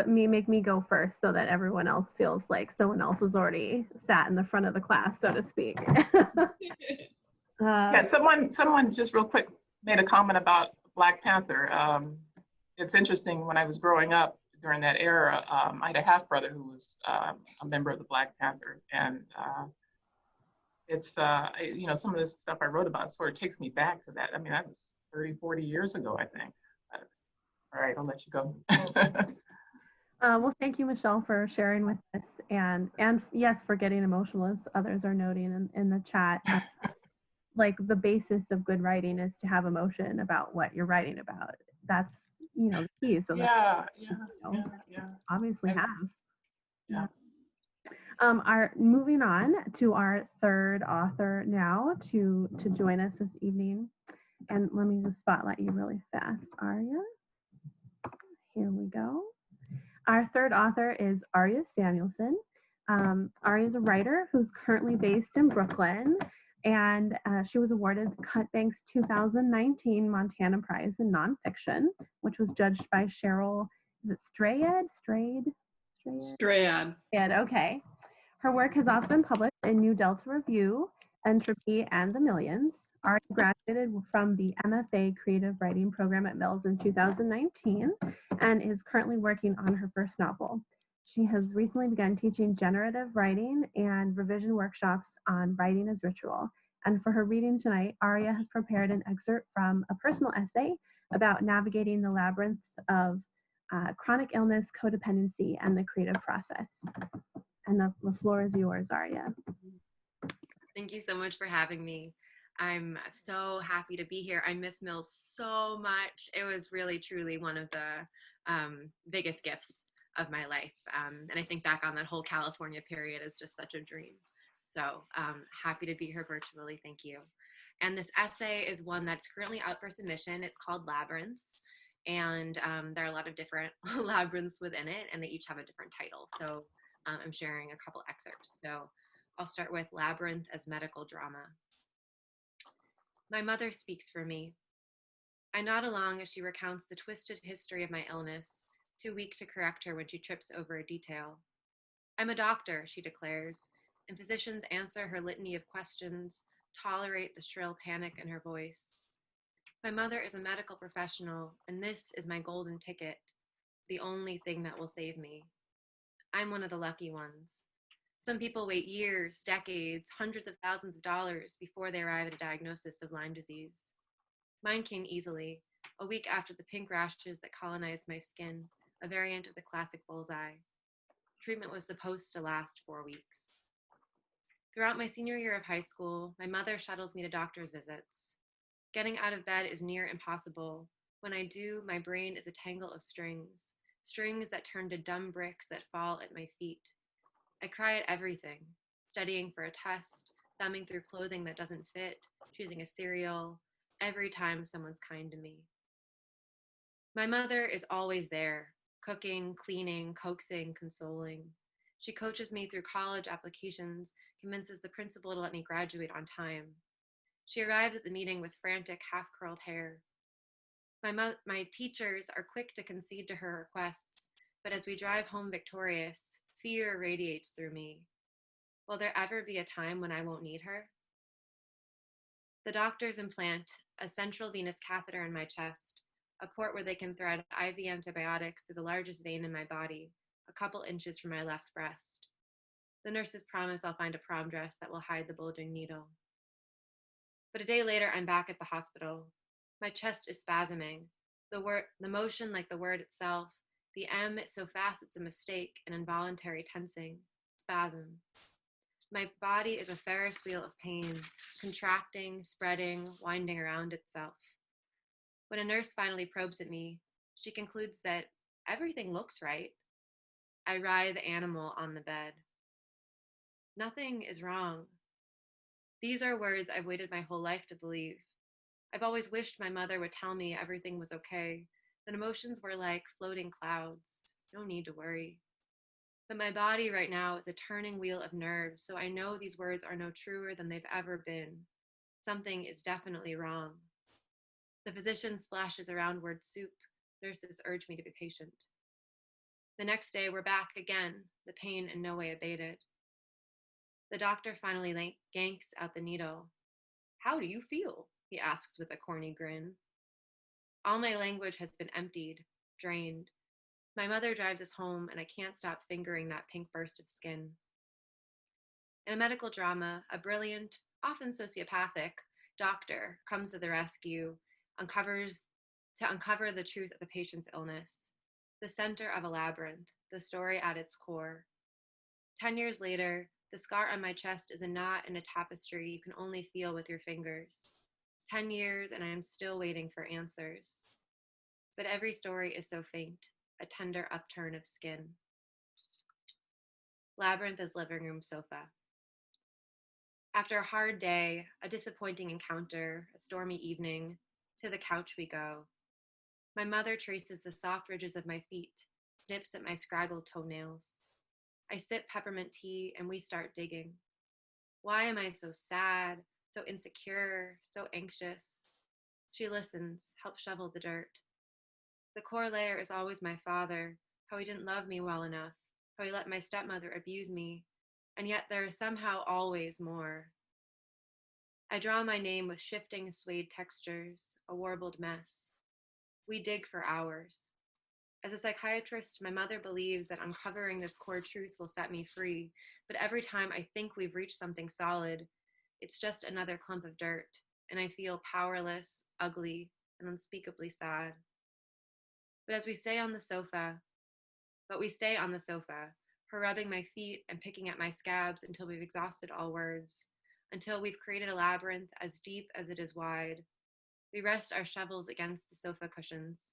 make me go first so that everyone else feels like someone else has already sat in the front of the class, so to speak. Yeah, someone just real quick made a comment about Black Panther. It's interesting, when I was growing up during that era, I had a half brother who was a member of the Black Panther, and it's some of this stuff I wrote about sort of takes me back to that. I mean, that was 30, 40 years ago, I think. All right, I'll let you go. Well, thank you, Michelle, for sharing with us, and yes, for getting emotional, as others are noting in the chat. Like, the basis of good writing is to have emotion about what you're writing about. That's the key. So obviously have. Yeah. Moving on to our third author now to join us this evening, and let me just spotlight you really fast, Aria. Here we go. Our third author is Aria Samuelson. Aria is a writer who's currently based in Brooklyn, and she was awarded Cutbank's 2019 Montana Prize in Nonfiction, which was judged by Cheryl, is it Strayed? Strayed. Okay. Her work has also been published in New Delta Review, Entropy, and The Millions. Aria graduated from the MFA Creative Writing program at Mills in 2019 and is currently working on her first novel. She has recently begun teaching generative writing and revision workshops on writing as ritual. And for her reading tonight, Aria has prepared an excerpt from a personal essay about navigating the labyrinths of chronic illness, codependency, and the creative process. And the floor is yours, Aria. Thank you so much for having me. I'm so happy to be here. I miss Mills so much. It was really, truly one of the biggest gifts of my life. And I think back on that whole California period as just such a dream. So happy to be here virtually. Thank you. And this essay is one that's currently out for submission. It's called Labyrinths. And there are a lot of different labyrinths within it, and they each have a different title. So I'm sharing a couple excerpts. So I'll start with Labyrinth as medical drama. My mother speaks for me. I nod along as she recounts the twisted history of my illness, too weak to correct her when she trips over a detail. I'm a doctor, she declares, and physicians answer her litany of questions, tolerate the shrill panic in her voice. My mother is a medical professional, and this is my golden ticket, the only thing that will save me. I'm one of the lucky ones. Some people wait years, decades, hundreds of thousands of dollars before they arrive at a diagnosis of Lyme disease. Mine came easily, a week after the pink rashes that colonized my skin, a variant of the classic bullseye. Treatment was supposed to last 4 weeks. Throughout my senior year of high school, my mother shuttles me to doctor's visits. Getting out of bed is near impossible. When I do, my brain is a tangle of strings, strings that turn to dumb bricks that fall at my feet. I cry at everything, studying for a test, thumbing through clothing that doesn't fit, choosing a cereal, every time someone's kind to me. My mother is always there, cooking, cleaning, coaxing, consoling. She coaches me through college applications, convinces the principal to let me graduate on time. She arrives at the meeting with frantic, half-curled hair. My teachers are quick to concede to her requests, but as we drive home victorious, fear radiates through me. Will there ever be a time when I won't need her? The doctors implant a central venous catheter in my chest, a port where they can thread IV antibiotics through the largest vein in my body, a couple inches from my left breast. The nurses promise I'll find a prom dress that will hide the bulging needle. But a day later, I'm back at the hospital. My chest is spasming. The motion like the word itself, the M so fast it's a mistake, an involuntary tensing, spasm. My body is a Ferris wheel of pain, contracting, spreading, winding around itself. When a nurse finally probes at me, she concludes that everything looks right. I writhe animal on the bed. Nothing is wrong. These are words I've waited my whole life to believe. I've always wished my mother would tell me everything was okay, that emotions were like floating clouds, no need to worry. But my body right now is a turning wheel of nerves, so I know these words are no truer than they've ever been. Something is definitely wrong. The physician splashes around word soup. Nurses urge me to be patient. The next day, we're back again, the pain in no way abated. The doctor finally yanks out the needle. How do you feel? He asks with a corny grin. All my language has been emptied, drained. My mother drives us home, and I can't stop fingering that pink burst of skin. In a medical drama, a brilliant, often sociopathic, doctor comes to the rescue, to uncover the truth of the patient's illness, the center of a labyrinth, the story at its core. 10 years later, the scar on my chest is a knot in a tapestry you can only feel with your fingers. 10 years, and I am still waiting for answers. But every story is so faint, a tender upturn of skin. Labyrinth is living room sofa. After a hard day, a disappointing encounter, a stormy evening, to the couch we go. My mother traces the soft ridges of my feet, snips at my scraggled toenails. I sip peppermint tea and we start digging. Why am I so sad, so insecure, so anxious? She listens, helps shovel the dirt. The core layer is always my father, how he didn't love me well enough, how he let my stepmother abuse me, and yet there is somehow always more. I draw my name with shifting suede textures, a warbled mess. We dig for hours. As a psychiatrist, my mother believes that uncovering this core truth will set me free, but every time I think we've reached something solid, it's just another clump of dirt, and I feel powerless, ugly, and unspeakably sad. But we stay on the sofa, her rubbing my feet and picking at my scabs until we've exhausted all words, until we've created a labyrinth as deep as it is wide. We rest our shovels against the sofa cushions.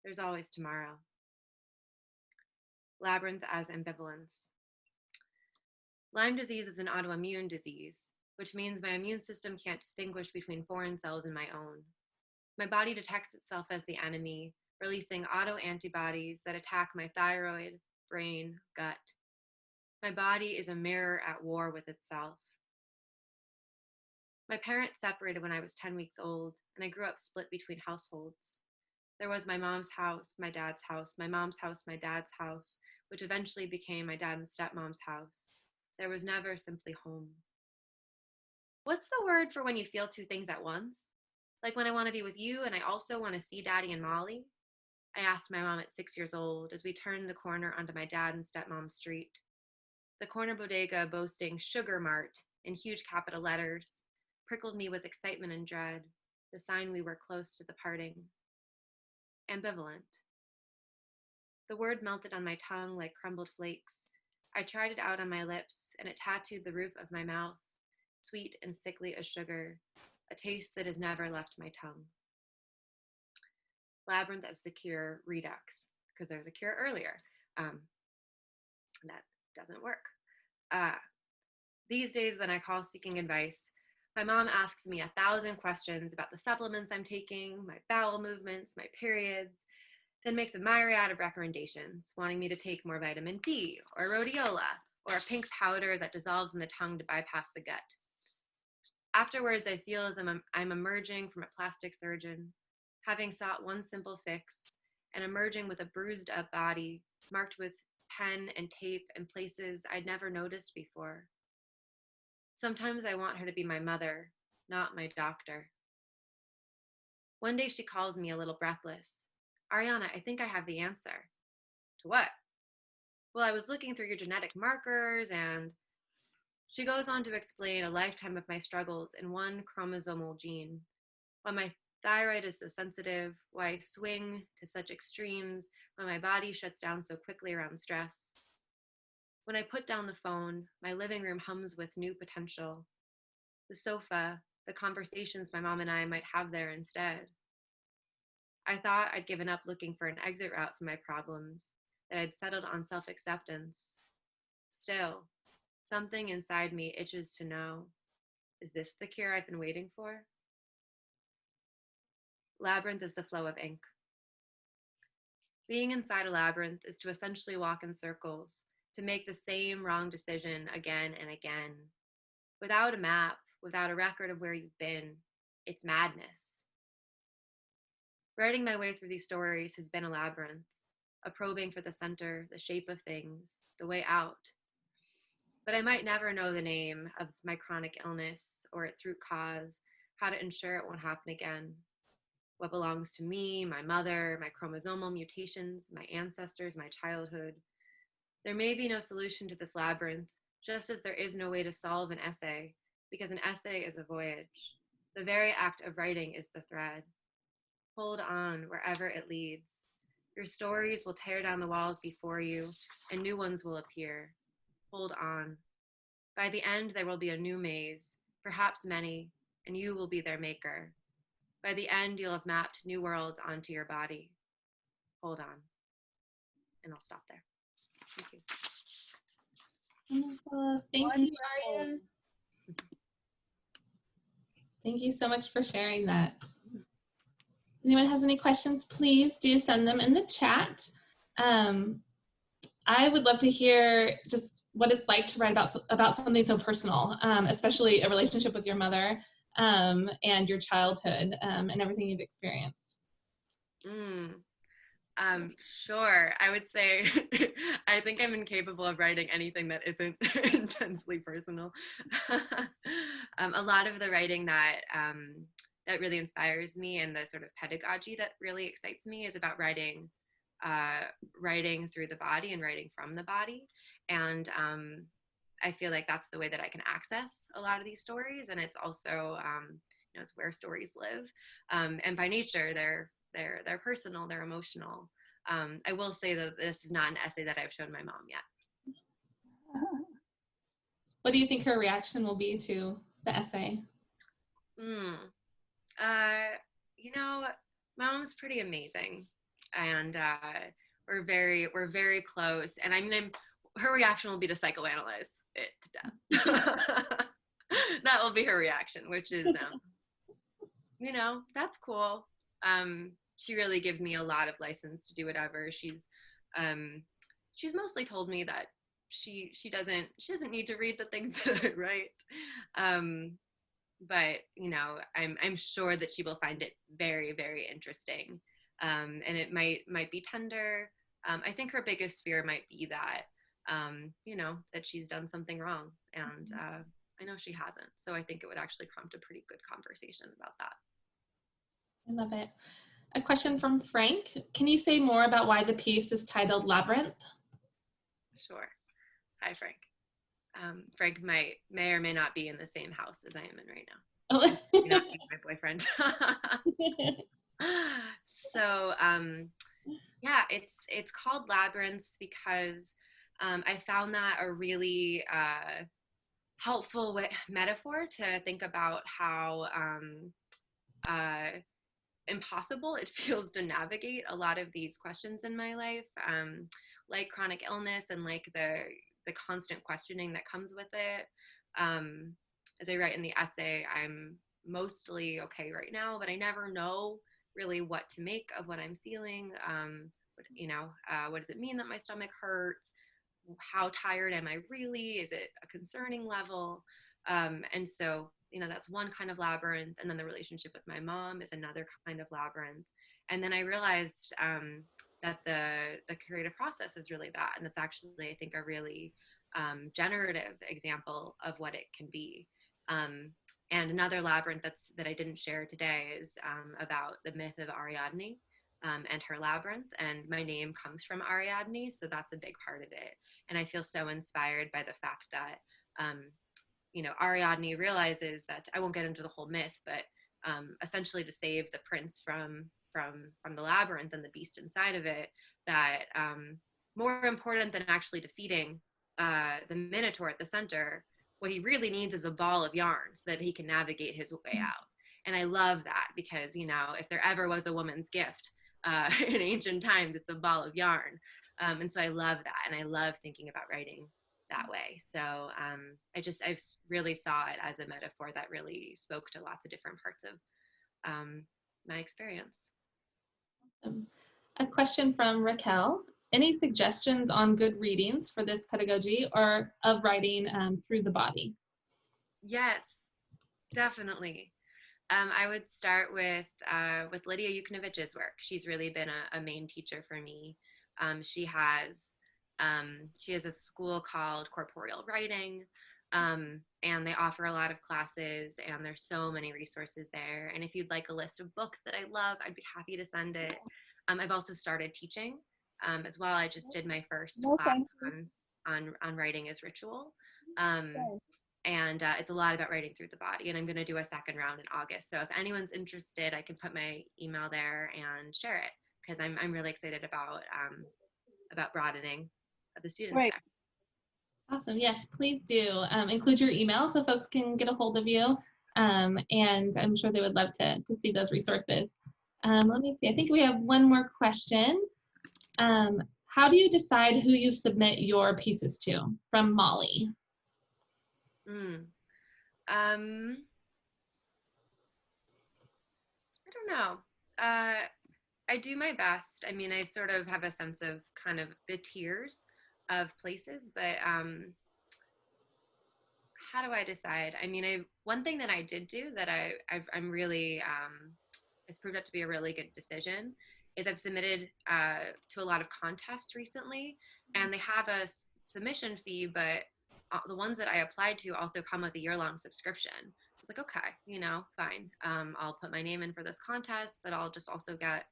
There's always tomorrow. Labyrinth as ambivalence. Lyme disease is an autoimmune disease, which means my immune system can't distinguish between foreign cells and my own. My body detects itself as the enemy, releasing autoantibodies that attack my thyroid, brain, gut. My body is a mirror at war with itself. My parents separated when I was 10 weeks old, and I grew up split between households. There was my mom's house, my dad's house, my mom's house, my dad's house, which eventually became my dad and stepmom's house. There was never simply home. What's the word for when you feel two things at once? Like when I want to be with you and I also want to see Daddy and Molly? I asked my mom at 6 years old as we turned the corner onto my dad and stepmom's street. The corner bodega boasting Sugar Mart in huge capital letters prickled me with excitement and dread, the sign we were close to the parting. Ambivalent. The word melted on my tongue like crumbled flakes, I tried it out on my lips, and it tattooed the roof of my mouth, sweet and sickly as sugar, a taste that has never left my tongue. Labyrinth as the cure, redux, because there's a cure earlier. That doesn't work. These days, when I call seeking advice, my mom asks me 1,000 questions about the supplements I'm taking, my bowel movements, my periods, then makes a myriad of recommendations, wanting me to take more vitamin D, or rhodiola, or a pink powder that dissolves in the tongue to bypass the gut. Afterwards, I feel as though I'm emerging from a plastic surgeon, having sought one simple fix, and emerging with a bruised up body, marked with pen and tape in places I'd never noticed before. Sometimes I want her to be my mother, not my doctor. One day she calls me a little breathless. Ariana, I think I have the answer. To what? Well, I was looking through your genetic markers, and she goes on to explain a lifetime of my struggles in one chromosomal gene. Why my thyroid is so sensitive, why I swing to such extremes, why my body shuts down so quickly around stress. When I put down the phone, my living room hums with new potential. The sofa, the conversations my mom and I might have there instead. I thought I'd given up looking for an exit route for my problems, that I'd settled on self-acceptance. Still, something inside me itches to know, is this the cure I've been waiting for? Labyrinth is the flow of ink. Being inside a labyrinth is to essentially walk in circles, to make the same wrong decision again and again. Without a map, without a record of where you've been, it's madness. Writing my way through these stories has been a labyrinth, a probing for the center, the shape of things, the way out. But I might never know the name of my chronic illness or its root cause, how to ensure it won't happen again. What belongs to me, my mother, my chromosomal mutations, my ancestors, my childhood. There may be no solution to this labyrinth, just as there is no way to solve an essay, because an essay is a voyage. The very act of writing is the thread. Hold on wherever it leads. Your stories will tear down the walls before you, and new ones will appear. Hold on. By the end, there will be a new maze, perhaps many, and you will be their maker. By the end, you'll have mapped new worlds onto your body. Hold on. And I'll stop there. Thank you. Wonderful. Thank you, Aria. Thank you so much for sharing that. Anyone has any questions, please do send them in the chat. I would love to hear just what it's like to write about something so personal, especially a relationship with your mother and your childhood and everything you've experienced. Sure. I would say I think I'm incapable of writing anything that isn't intensely personal. A lot of the writing that that really inspires me and the sort of pedagogy that really excites me is about writing through the body and writing from the body. And I feel like that's the way that I can access a lot of these stories. And it's also, it's where stories live. And by nature, they're personal, they're emotional. I will say that this is not an essay that I've shown my mom yet. What do you think her reaction will be to the essay? My mom's pretty amazing, and we're very close. And her reaction will be to psychoanalyze it to death. That will be her reaction, which is, that's cool. She really gives me a lot of license to do whatever. She's mostly told me that she doesn't need to read the things that I write. But I'm sure that she will find it very, very interesting. And it might be tender. I think her biggest fear might be that that she's done something wrong, and I know she hasn't. So I think it would actually prompt a pretty good conversation about that. I love it. A question from Frank. Can you say more about why the piece is titled Labyrinth? Sure. Hi, Frank. Frank may or may not be in the same house as I am in right now. Oh. Not my boyfriend. So yeah, it's called Labyrinths because I found that a really helpful metaphor to think about how impossible it feels to navigate a lot of these questions in my life, like chronic illness and like the constant questioning that comes with it. As I write in the essay, I'm mostly okay right now, but I never know really what to make of what I'm feeling. What does it mean that my stomach hurts? How tired am I really? Is it a concerning level? And so, that's one kind of labyrinth. And then the relationship with my mom is another kind of labyrinth. And then I realized that the creative process is really that. And that's actually, I think, a really generative example of what it can be. And another labyrinth that I didn't share today is about the myth of Ariadne and her labyrinth. And my name comes from Ariadne, so that's a big part of it. And I feel so inspired by the fact that, Ariadne realizes that, I won't get into the whole myth, but essentially to save the prince from the labyrinth and the beast inside of it, that more important than actually defeating the Minotaur at the center, what he really needs is a ball of yarn so that he can navigate his way out. And I love that because, if there ever was a woman's gift in ancient times, it's a ball of yarn. And so I love that. And I love thinking about writing that way. So I really saw it as a metaphor that really spoke to lots of different parts of my experience. A question from Raquel. Any suggestions on good readings for this pedagogy or of writing through the body? Yes, definitely. I would start with Lydia Yukinovich's work. She's really been a main teacher for me. She has a school called Corporeal Writing, and they offer a lot of classes, and there's so many resources there. And if you'd like a list of books that I love, I'd be happy to send it. I've also started teaching as well. I just did my first class on writing as ritual. And it's a lot about writing through the body, and I'm going to do a second round in August. So if anyone's interested, I can put my email there and share it, because I'm really excited about broadening the students there. Awesome. Yes, please do include your email so folks can get a hold of you, and I'm sure they would love to see those resources. Let me see. I think we have one more question. How do you decide who you submit your pieces to? From Molly. I don't know. I do my best. I mean, I sort of have a sense of kind of the tiers of places, but how do I decide? I mean, one thing that I did do that I'm really, it's proved up to be a really good decision, is I've submitted to a lot of contests recently, and they have a submission fee, but the ones that I applied to also come with a year-long subscription. So it's like, okay, fine. I'll put my name in for this contest, but I'll just also get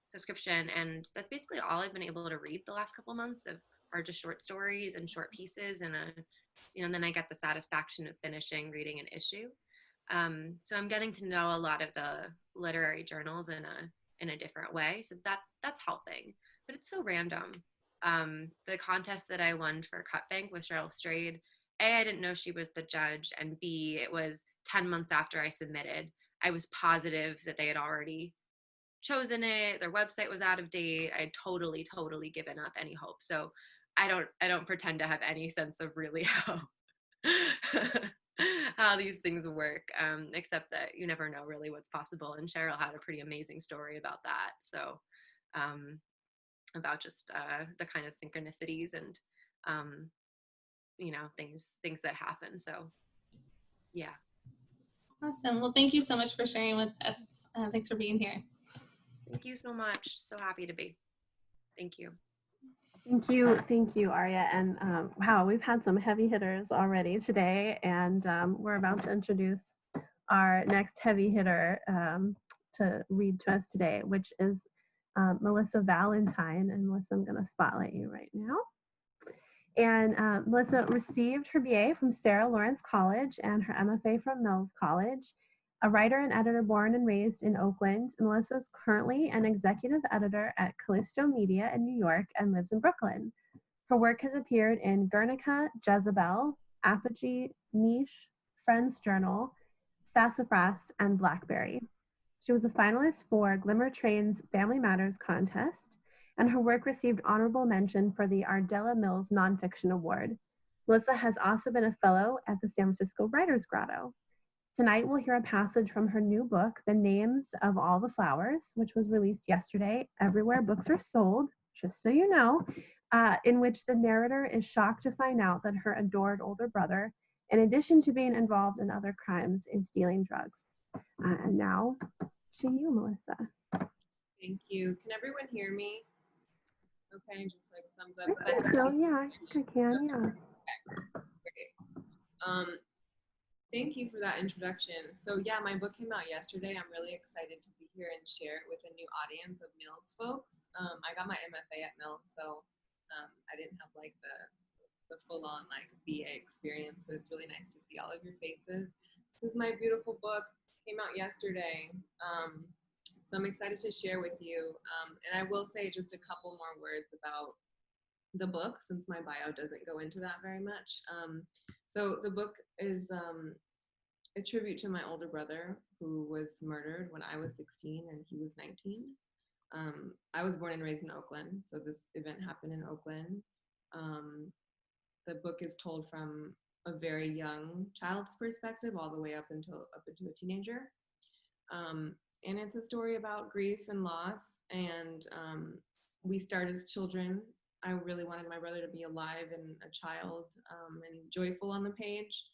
subscription. And that's basically all I've been able to read the last couple months are just short stories and short pieces. And, then I get the satisfaction of finishing reading an issue. So I'm getting to know a lot of the literary journals in a different way. So that's helping, but it's so random. The contest that I won for Cut Bank with Cheryl Strayed, A, I didn't know she was the judge, and B, it was 10 months after I submitted. I was positive that they had already chosen it. Their website was out of date. I had totally given up any hope. So I don't pretend to have any sense of really how these things work, except that you never know really what's possible. And Cheryl had a pretty amazing story about that. So about just the kind of synchronicities and things that happen. So yeah. Awesome. Well, thank you so much for sharing with us. Thanks for being here. Thank you so much. So happy to be. Thank you. Thank you, Arya. And wow, we've had some heavy hitters already today, and we're about to introduce our next heavy hitter to read to us today, which is Melissa Valentine. And Melissa, I'm going to spotlight you right now. And Melissa received her BA from Sarah Lawrence College and her MFA from Mills College. A writer and editor born and raised in Oakland, Melissa is currently an executive editor at Callisto Media in New York and lives in Brooklyn. Her work has appeared in Guernica, Jezebel, Apogee, Niche, Friends Journal, Sassafras, and Blackberry. She was a finalist for Glimmer Train's Family Matters contest, and her work received honorable mention for the Ardella Mills Nonfiction Award. Melissa has also been a fellow at the San Francisco Writers Grotto. Tonight, we'll hear a passage from her new book, The Names of All the Flowers, which was released yesterday everywhere books are sold, just so you know, in which the narrator is shocked to find out that her adored older brother, in addition to being involved in other crimes, is dealing drugs. And now, to you, Melissa. Thank you. Can everyone hear me? Okay, just like thumbs up. I think so, yeah, I think I can, yeah. Great. Thank you for that introduction. So yeah, my book came out yesterday. I'm really excited to be here and share it with a new audience of Mills folks. I got my MFA at Mills, so I didn't have like the full-on like BA experience, but it's really nice to see all of your faces. This is my beautiful book. Came out yesterday. So I'm excited to share with you. And I will say just a couple more words about the book, since my bio doesn't go into that very much. So the book is a tribute to my older brother, who was murdered when I was 16 and he was 19. I was born and raised in Oakland, so this event happened in Oakland. The book is told from a very young child's perspective, all the way up into a teenager. And it's a story about grief and loss. And we start as children. I really wanted my brother to be alive and a child and joyful on the page.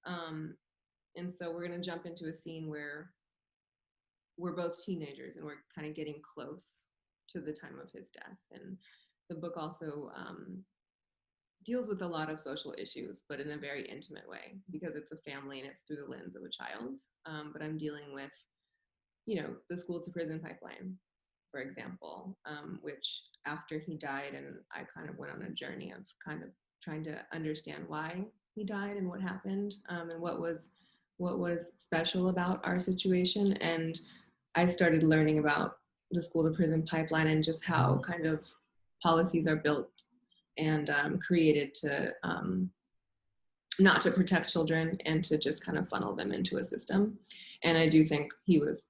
And so we're going to jump into a scene where we're both teenagers and we're kind of getting close to the time of his death. And the book also deals with a lot of social issues, but in a very intimate way, because it's a family and it's through the lens of a child. But I'm dealing with, you know, the school to prison pipeline, for example, which after he died, and I kind of went on a journey of kind of trying to understand why he died and what happened, and what was special about our situation. And I started learning about the school to prison pipeline and just how kind of policies are built and created to not to protect children and to just kind of funnel them into a system. And I do think he was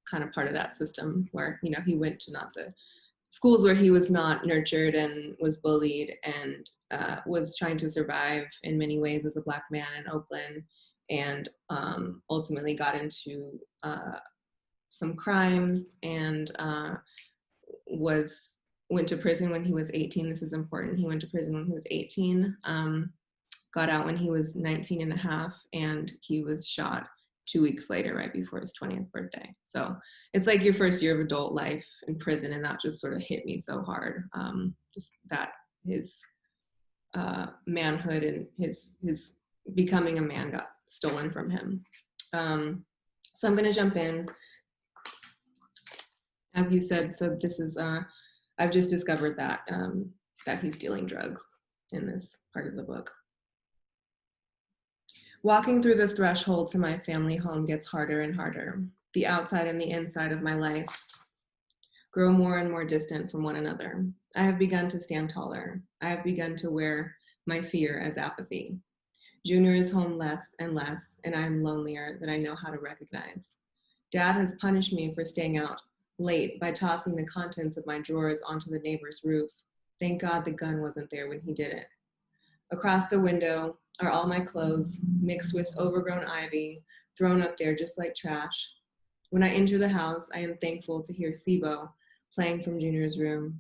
kind of part of that system where, you know, he went to not the schools where he was not nurtured and was bullied and was trying to survive in many ways as a Black man in Oakland, and ultimately got into some crimes and went to prison when he was 18. This is important. He went to prison when he was 18, got out when he was 19 and a half, and he was shot 2 weeks later, right before his 20th birthday. So it's like your first year of adult life in prison, and that just sort of hit me so hard. Just that his manhood and his becoming a man got stolen from him. So I'm gonna jump in. As you said, so this is, I've just discovered that, that he's dealing drugs in this part of the book. Walking through the threshold to my family home gets harder and harder. The outside and the inside of my life grow more and more distant from one another. I have begun to stand taller. I have begun to wear my fear as apathy. Junior is home less and less, and I am lonelier than I know how to recognize. Dad has punished me for staying out late by tossing the contents of my drawers onto the neighbor's roof. Thank God the gun wasn't there when he did it. Across the window are all my clothes, mixed with overgrown ivy, thrown up there just like trash. When I enter the house, I am thankful to hear Sibo playing from Junior's room.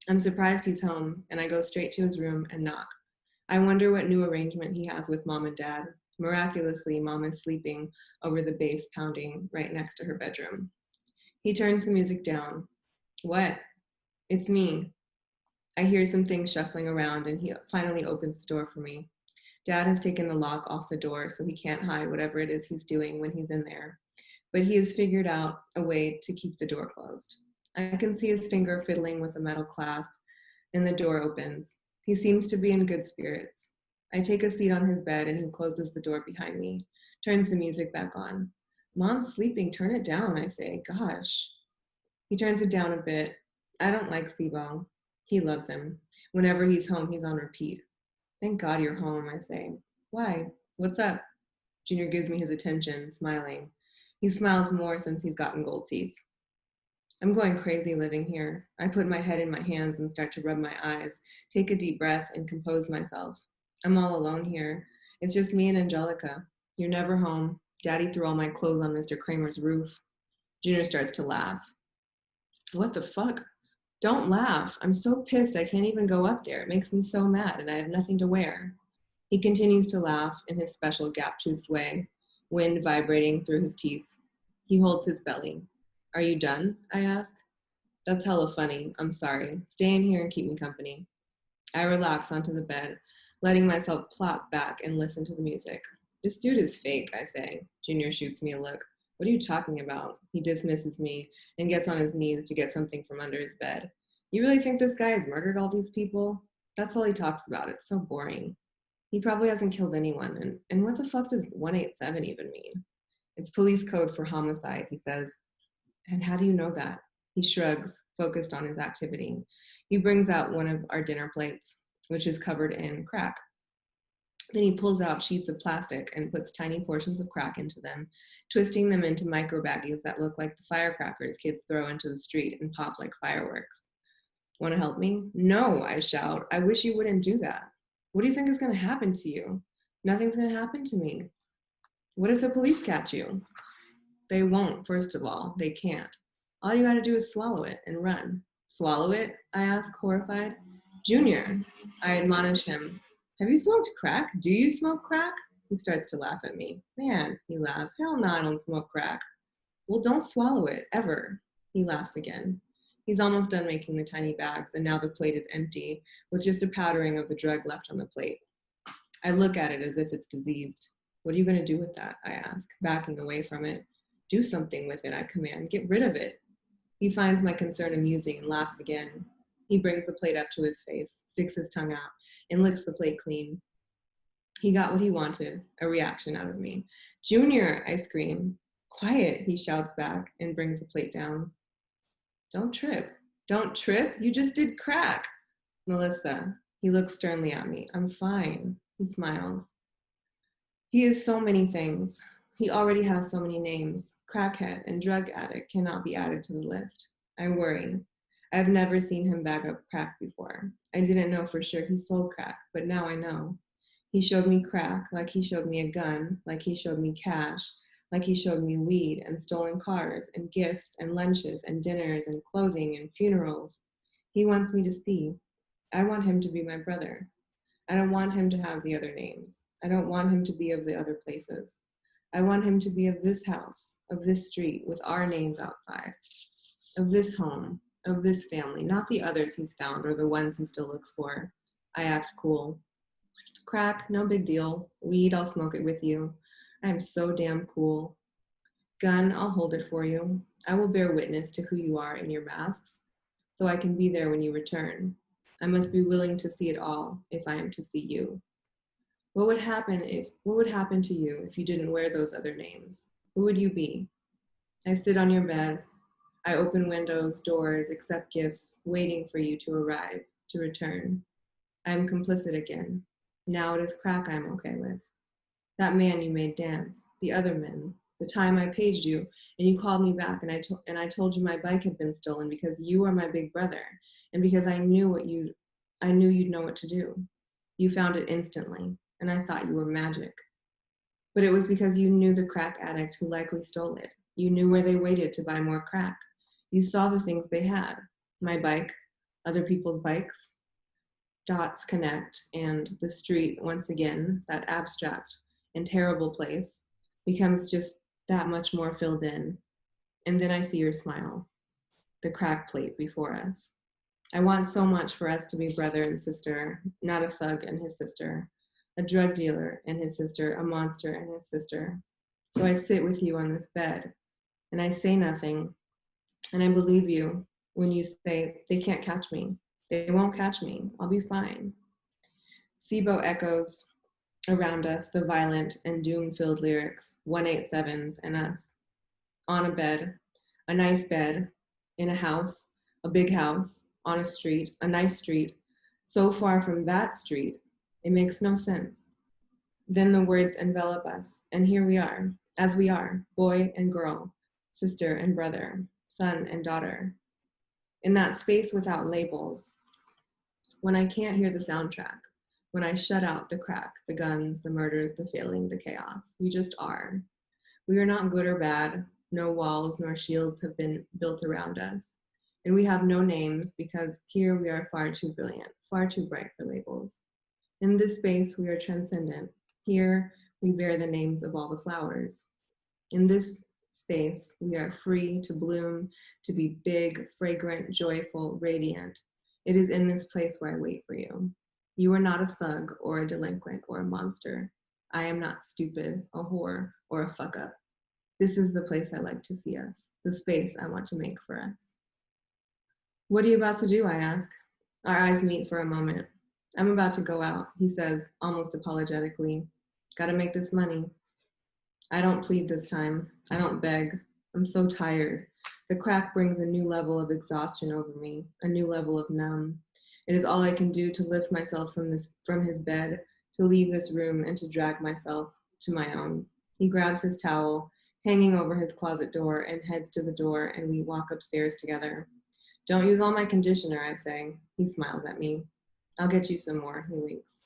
I'm surprised he's home, and I go straight to his room and knock. I wonder what new arrangement he has with Mom and Dad. Miraculously, Mom is sleeping over the bass pounding right next to her bedroom. He turns the music down. What? It's me. I hear some things shuffling around, and he finally opens the door for me. Dad has taken the lock off the door so he can't hide whatever it is he's doing when he's in there. But he has figured out a way to keep the door closed. I can see his finger fiddling with a metal clasp, and the door opens. He seems to be in good spirits. I take a seat on his bed, and he closes the door behind me, turns the music back on. Mom's sleeping, turn it down, I say. Gosh. He turns it down a bit. I don't like Sibo. He loves him. Whenever he's home, he's on repeat. Thank God you're home, I say. Why? What's up? Junior gives me his attention, smiling. He smiles more since he's gotten gold teeth. I'm going crazy living here. I put my head in my hands and start to rub my eyes, take a deep breath, and compose myself. I'm all alone here. It's just me and Angelica. You're never home. Daddy threw all my clothes on Mr. Kramer's roof. Junior starts to laugh. What the fuck? Don't laugh. I'm so pissed I can't even go up there. It makes me so mad and I have nothing to wear. He continues to laugh in his special gap-toothed way, wind vibrating through his teeth. He holds his belly. Are you done? I ask. That's hella funny. I'm sorry. Stay in here and keep me company. I relax onto the bed, letting myself plop back and listen to the music. This dude is fake, I say. Junior shoots me a look. What are you talking about? He dismisses me and gets on his knees to get something from under his bed. You really think this guy has murdered all these people? That's all he talks about. It's so boring. He probably hasn't killed anyone. And what the fuck does 187 even mean? It's police code for homicide, he says. And how do you know that? He shrugs, focused on his activity. He brings out one of our dinner plates, which is covered in crack. Then he pulls out sheets of plastic and puts tiny portions of crack into them, twisting them into micro baggies that look like the firecrackers kids throw into the street and pop like fireworks. Want to help me? No, I shout. I wish you wouldn't do that. What do you think is going to happen to you? Nothing's going to happen to me. What if the police catch you? They won't, first of all. They can't. All you got to do is swallow it and run. Swallow it? I ask, horrified. Junior, I admonish him. Have you smoked crack? Do you smoke crack? He starts to laugh at me. Man, he laughs. Hell no, I don't smoke crack. Well, don't swallow it, ever. He laughs again. He's almost done making the tiny bags, and now the plate is empty, with just a powdering of the drug left on the plate. I look at it as if it's diseased. What are you going to do with that? I ask, backing away from it. Do something with it, I command. Get rid of it. He finds my concern amusing and laughs again. He brings the plate up to his face, sticks his tongue out, and licks the plate clean. He got what he wanted, a reaction out of me. Junior, I scream. Quiet, he shouts back and brings the plate down. Don't trip. Don't trip? You just did crack. Melissa, he looks sternly at me. I'm fine. He smiles. He is so many things. He already has so many names. Crackhead and drug addict cannot be added to the list. I worry. I've never seen him bag up crack before. I didn't know for sure he sold crack, but now I know. He showed me crack like he showed me a gun, like he showed me cash, like he showed me weed and stolen cars and gifts and lunches and dinners and clothing and funerals. He wants me to see. I want him to be my brother. I don't want him to have the other names. I don't want him to be of the other places. I want him to be of this house, of this street, with our names outside, of this home, of this family, not the others he's found or the ones he still looks for. I act cool. Crack, no big deal. Weed, I'll smoke it with you. I am so damn cool. Gun, I'll hold it for you. I will bear witness to who you are in your masks, so I can be there when you return. I must be willing to see it all if I am to see you. What would happen to you if you didn't wear those other names? Who would you be? I sit on your bed. I open windows, doors, accept gifts, waiting for you to arrive, to return. I am complicit again. Now it is crack I'm okay with. That man you made dance, the other men, the time I paged you and you called me back and I told you my bike had been stolen because you are my big brother and because I knew you'd know what to do. You found it instantly and I thought you were magic. But it was because you knew the crack addict who likely stole it. You knew where they waited to buy more crack. You saw the things they had. My bike, other people's bikes, dots connect, and the street, once again, that abstract and terrible place, becomes just that much more filled in. And then I see your smile, the crack plate before us. I want so much for us to be brother and sister, not a thug and his sister, a drug dealer and his sister, a monster and his sister. So I sit with you on this bed, and I say nothing, and I believe you when you say, they can't catch me. They won't catch me. I'll be fine. SIBO echoes around us the violent and doom-filled lyrics, 187s and us. On a bed, a nice bed, in a house, a big house, on a street, a nice street, So far from that street, it makes no sense. Then the words envelop us, and here we are, as we are, boy and girl, sister and brother, son and daughter. In that space without labels, when I can't hear the soundtrack, when I shut out the crack, the guns, the murders, the failing, the chaos, we just are. We are not good or bad. No walls nor shields have been built around us. And we have no names because here we are far too brilliant, far too bright for labels. In this space, we are transcendent. Here, we bear the names of all the flowers. In this space, we are free to bloom, to be big, fragrant, joyful, radiant. It is in this place where I wait for you. You are not a thug or a delinquent or a monster. I am not stupid, a whore, or a fuck up. This is the place I like to see us, the space I want to make for us. What are you about to do? I ask. Our eyes meet for a moment. I'm about to go out, he says, almost apologetically. Gotta make this money. I don't plead this time. I don't beg. I'm so tired. The crack brings a new level of exhaustion over me, a new level of numb. It is all I can do to lift myself from his bed, to leave this room, and to drag myself to my own. He grabs his towel, hanging over his closet door, and heads to the door, and we walk upstairs together. Don't use all my conditioner, I say. He smiles at me. I'll get you some more, he winks.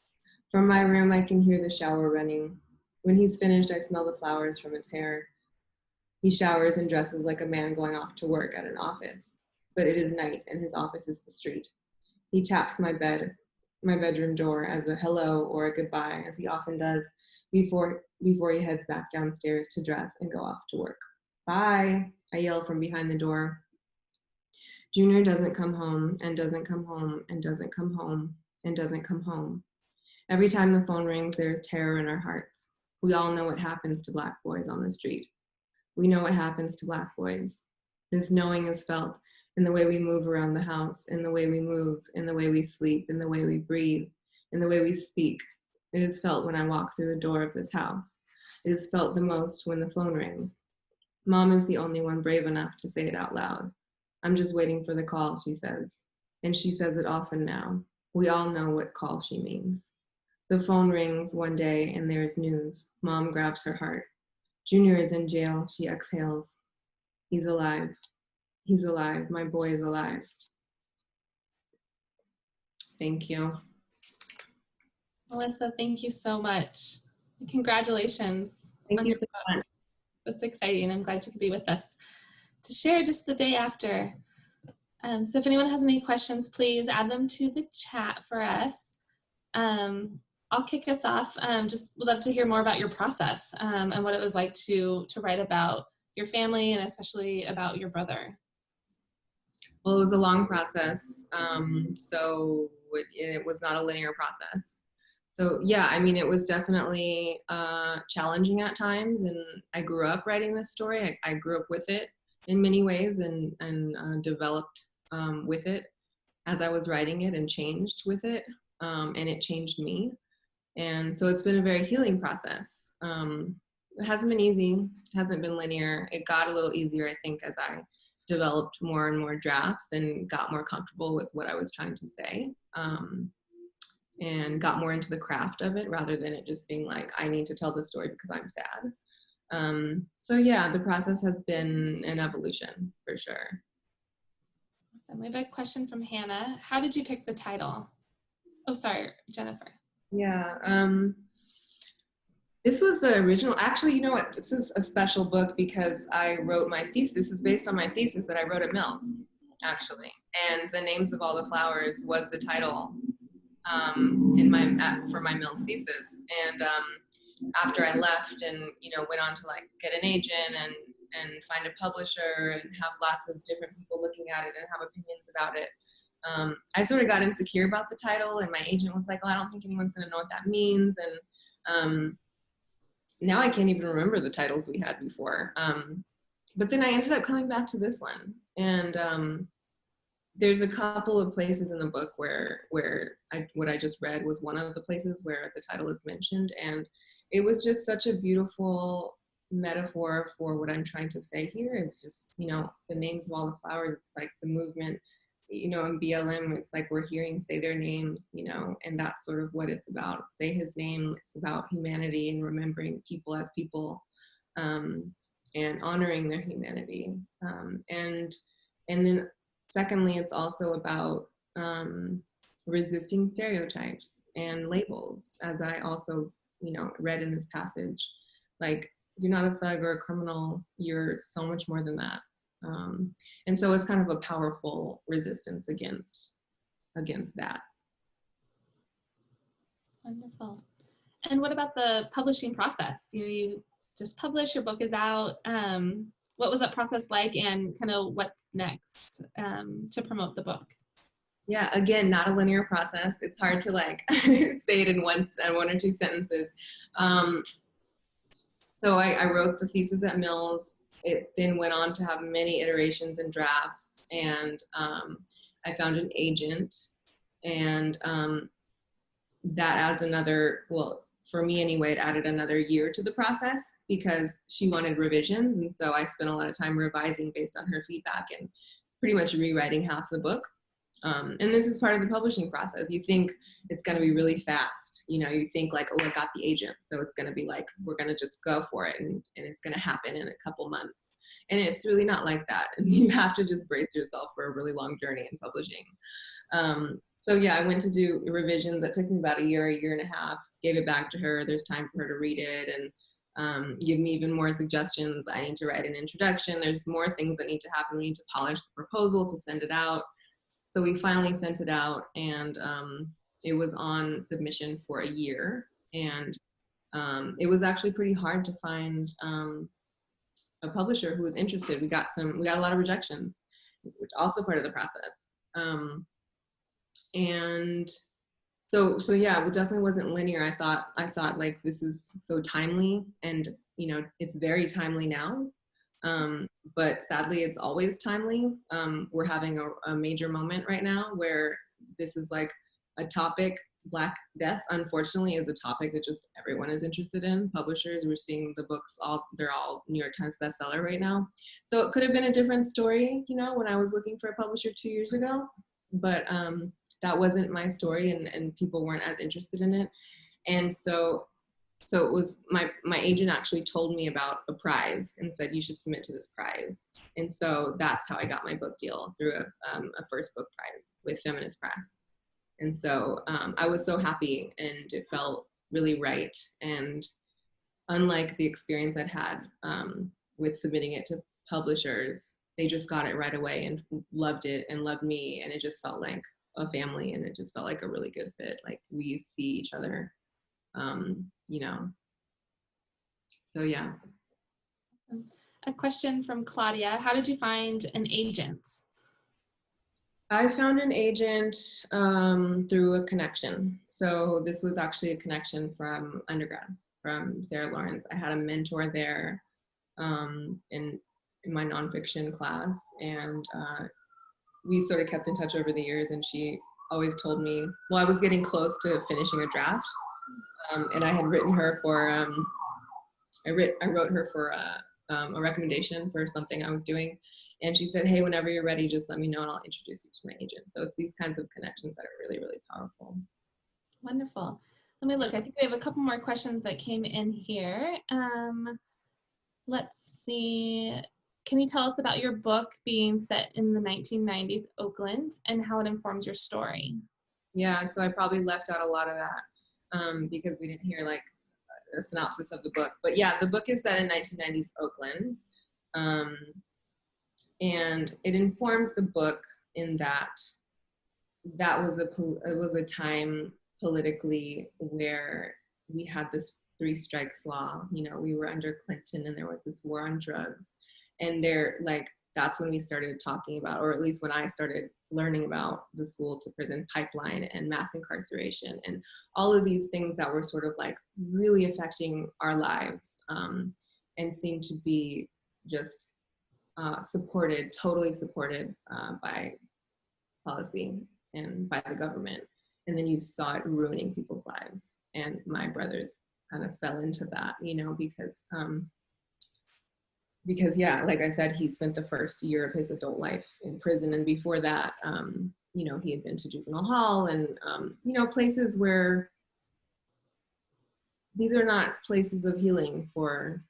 From my room, I can hear the shower running. When he's finished, I smell the flowers from his hair. He showers and dresses like a man going off to work at an office, but it is night and his office is the street. He taps my bedroom door as a hello or a goodbye, as he often does before he heads back downstairs to dress and go off to work. Bye, I yell from behind the door. Junior doesn't come home and doesn't come home and doesn't come home and doesn't come home. Every time the phone rings, there is terror in our hearts. We all know what happens to Black boys on the street. We know what happens to Black boys. This knowing is felt in the way we move around the house, in the way we move, in the way we sleep, in the way we breathe, in the way we speak. It is felt when I walk through the door of this house. It is felt the most when the phone rings. Mom is the only one brave enough to say it out loud. I'm just waiting for the call, she says. And she says it often now. We all know what call she means. The phone rings one day and there's news. Mom grabs her heart. Junior is in jail, she exhales. He's alive. He's alive. My boy is alive. Thank you. Melissa, thank you so much. Congratulations. Thank you so much. That's exciting. I'm glad you could be with us to share just the day after. So if anyone has any questions, please add them to the chat for us. I'll kick us off. Just would love to hear more about your process and what it was like to write about your family and especially about your brother. Well, it was a long process. So it was not a linear process. So yeah, I mean, it was definitely challenging at times, and I grew up writing this story. I grew up with it in many ways and developed with it as I was writing it and changed with it, and it changed me. And so it's been a very healing process. It hasn't been easy, it hasn't been linear. It got a little easier, I think, as I developed more and more drafts and got more comfortable with what I was trying to say, and got more into the craft of it rather than it just being like, I need to tell this story because I'm sad. So yeah, the process has been an evolution for sure. So we have a question from Hannah. How did you pick the title? Oh, sorry, Jennifer. Yeah, this was the original. Actually, you know what? This is a special book because I wrote my thesis. This is based on my thesis that I wrote at Mills, actually. And the names of all the flowers was the title for my Mills thesis. And after I left and went on to like get an agent and find a publisher and have lots of different people looking at it and have opinions about it, I sort of got insecure about the title, and my agent was like, well, I don't think anyone's going to know what that means. And now I can't even remember the titles we had before. But then I ended up coming back to this one. And there's a couple of places in the book where what I just read was one of the places where the title is mentioned. And it was just such a beautiful metaphor for what I'm trying to say here. It's just, the names of all the flowers. It's like the movement you know, in BLM, it's like we're hearing say their names, you know, and that's sort of what it's about. Say his name. It's about humanity and remembering people as people, and honoring their humanity. And then secondly, it's also about resisting stereotypes and labels, as I also, you know, read in this passage. Like, you're not a thug or a criminal, you're so much more than that. And so it's kind of a powerful resistance against that. Wonderful. And what about the publishing process? You just published, your book is out. What was that process like, and kind of what's next to promote the book? Yeah, again, not a linear process. It's hard to like say it in one or two sentences. So I wrote the thesis at Mills. It then went on to have many iterations and drafts, and I found an agent, and that adds another, well, for me anyway, it added another year to the process because she wanted revisions, and so I spent a lot of time revising based on her feedback and pretty much rewriting half the book. And this is part of the publishing process. You think it's going to be really fast. You know, you think like, oh, I got the agent, so it's going to be like, we're going to just go for it, and it's going to happen in a couple months. And it's really not like that. And you have to just brace yourself for a really long journey in publishing. So yeah, I went to do revisions. That took me about a year and a half, gave it back to her. There's time for her to read it and give me even more suggestions. I need to write an introduction. There's more things that need to happen. We need to polish the proposal to send it out. So we finally sent it out, and it was on submission for a year. And it was actually pretty hard to find a publisher who was interested. We got a lot of rejections, which is also part of the process. And so yeah, it definitely wasn't linear. I thought like, this is so timely, and you know, it's very timely now. But sadly, it's always timely. We're having a major moment right now where this is like a topic. Black death, unfortunately, is a topic that just everyone is interested in. Publishers, we're seeing the books, they're all New York Times bestseller right now. So it could have been a different story, you know, when I was looking for a publisher 2 years ago, but that wasn't my story, and people weren't as interested in it. And so it was my agent actually told me about a prize and said, you should submit to this prize. And so that's how I got my book deal, through a first book prize with Feminist Press. And so I was so happy, and it felt really right. And unlike the experience I'd had with submitting it to publishers, they just got it right away and loved it and loved me. And it just felt like a family, and it just felt like a really good fit. Like, we see each other, you know. So yeah. A question from Claudia. How did you find an agent? I found an agent through a connection. So this was actually a connection from undergrad, from Sarah Lawrence. I had a mentor there in my nonfiction class, and we sort of kept in touch over the years, and she always told me, well, I was getting close to finishing a draft, and I had written her for, I wrote her for a recommendation for something I was doing. And she said, hey, whenever you're ready, just let me know and I'll introduce you to my agent. So it's these kinds of connections that are really, really powerful. Wonderful. Let me look. I think we have a couple more questions that came in here. Let's see. Can you tell us about your book being set in the 1990s Oakland and how it informs your story? Yeah, so I probably left out a lot of that because we didn't hear like a synopsis of the book. But yeah, the book is set in 1990s Oakland. And it informs the book in that it was a time politically where we had this 3 strikes law. You know, we were under Clinton, and there was this war on drugs. And that's when we started talking about, or at least when I started learning about, the school to prison pipeline and mass incarceration and all of these things that were sort of like really affecting our lives, and seemed to be just totally supported by policy and by the government. And then you saw it ruining people's lives. And my brothers kind of fell into that, you know, because because yeah, like I said, he spent the first year of his adult life in prison, and before that, you know, he had been to juvenile hall and you know, places where these are not places of healing for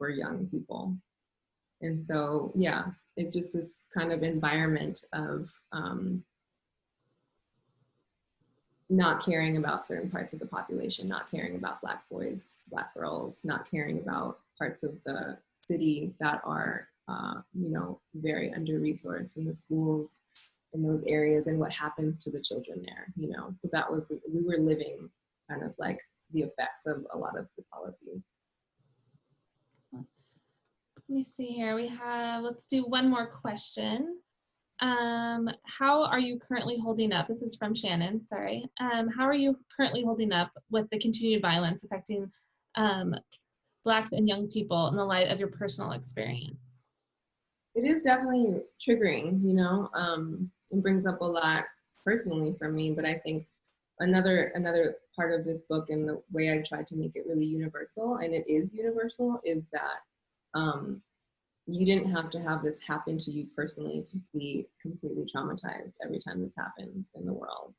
young people. And so yeah, it's just this kind of environment of not caring about certain parts of the population, not caring about Black boys, Black girls, not caring about parts of the city that are, you know, very under-resourced in the schools in those areas and what happens to the children there, you know. So that was, we were living kind of like the effects of a lot of the policies. Let me see here. We have, let's do one more question. How are you currently holding up? This is from Shannon, sorry. How are you currently holding up with the continued violence affecting Blacks and young people in the light of your personal experience? It is definitely triggering, you know. It brings up a lot personally for me, but I think another part of this book and the way I tried to make it really universal, and it is universal, is that you didn't have to have this happen to you personally to be completely traumatized every time this happens in the world.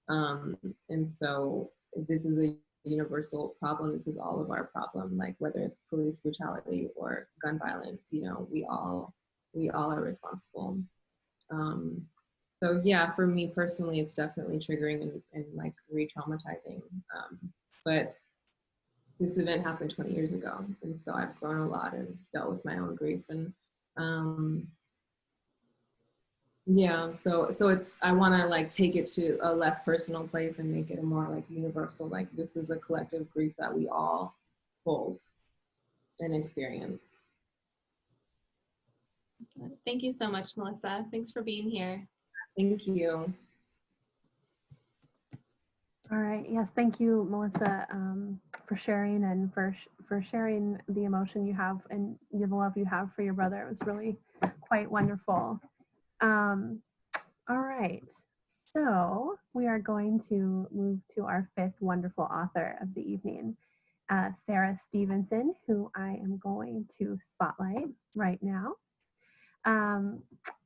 And so this is a universal problem. This is all of our problem, like whether it's police brutality or gun violence, you know, we all are responsible. So yeah, for me personally, it's definitely triggering and like re-traumatizing. But this event happened 20 years ago, and so I've grown a lot and dealt with my own grief. And yeah, so it's, I want to like take it to a less personal place and make it a more like universal, like this is a collective grief that we all hold and experience. Thank you so much, Melissa. Thanks for being here. Thank you. All right. Yes. Thank you, Melissa, for sharing and for sharing the emotion you have and the love you have for your brother. It was really quite wonderful. All right. So we are going to move to our fifth wonderful author of the evening, Sarah Stevenson, who I am going to spotlight right now.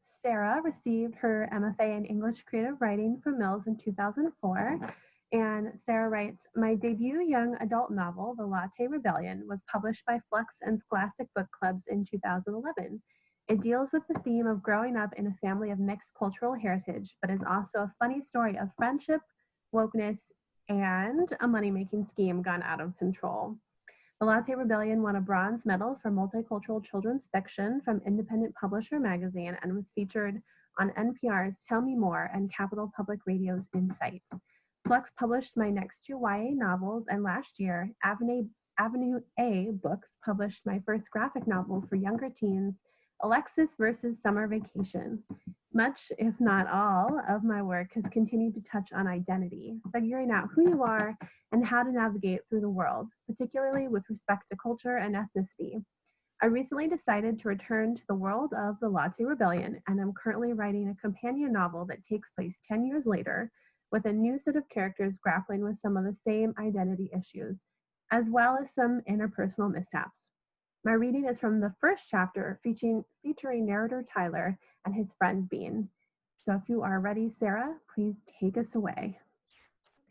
Sarah received her MFA in English Creative Writing from Mills in 2004. And Sarah writes, my debut young adult novel, The Latte Rebellion, was published by Flux and Scholastic Book Clubs in 2011. It deals with the theme of growing up in a family of mixed cultural heritage, but is also a funny story of friendship, wokeness, and a money-making scheme gone out of control. The Latte Rebellion won a bronze medal for multicultural children's fiction from Independent Publisher magazine and was featured on NPR's Tell Me More and Capital Public Radio's Insight. Flux published my next two YA novels, and last year, Avenue A Books published my first graphic novel for younger teens, Alexis versus Summer Vacation. Much, if not all, of my work has continued to touch on identity, figuring out who you are and how to navigate through the world, particularly with respect to culture and ethnicity. I recently decided to return to the world of the Latte Rebellion, and I'm currently writing a companion novel that takes place 10 years later, with a new set of characters grappling with some of the same identity issues, as well as some interpersonal mishaps. My reading is from the first chapter featuring narrator Tyler and his friend Bean. So if you are ready, Sarah, please take us away.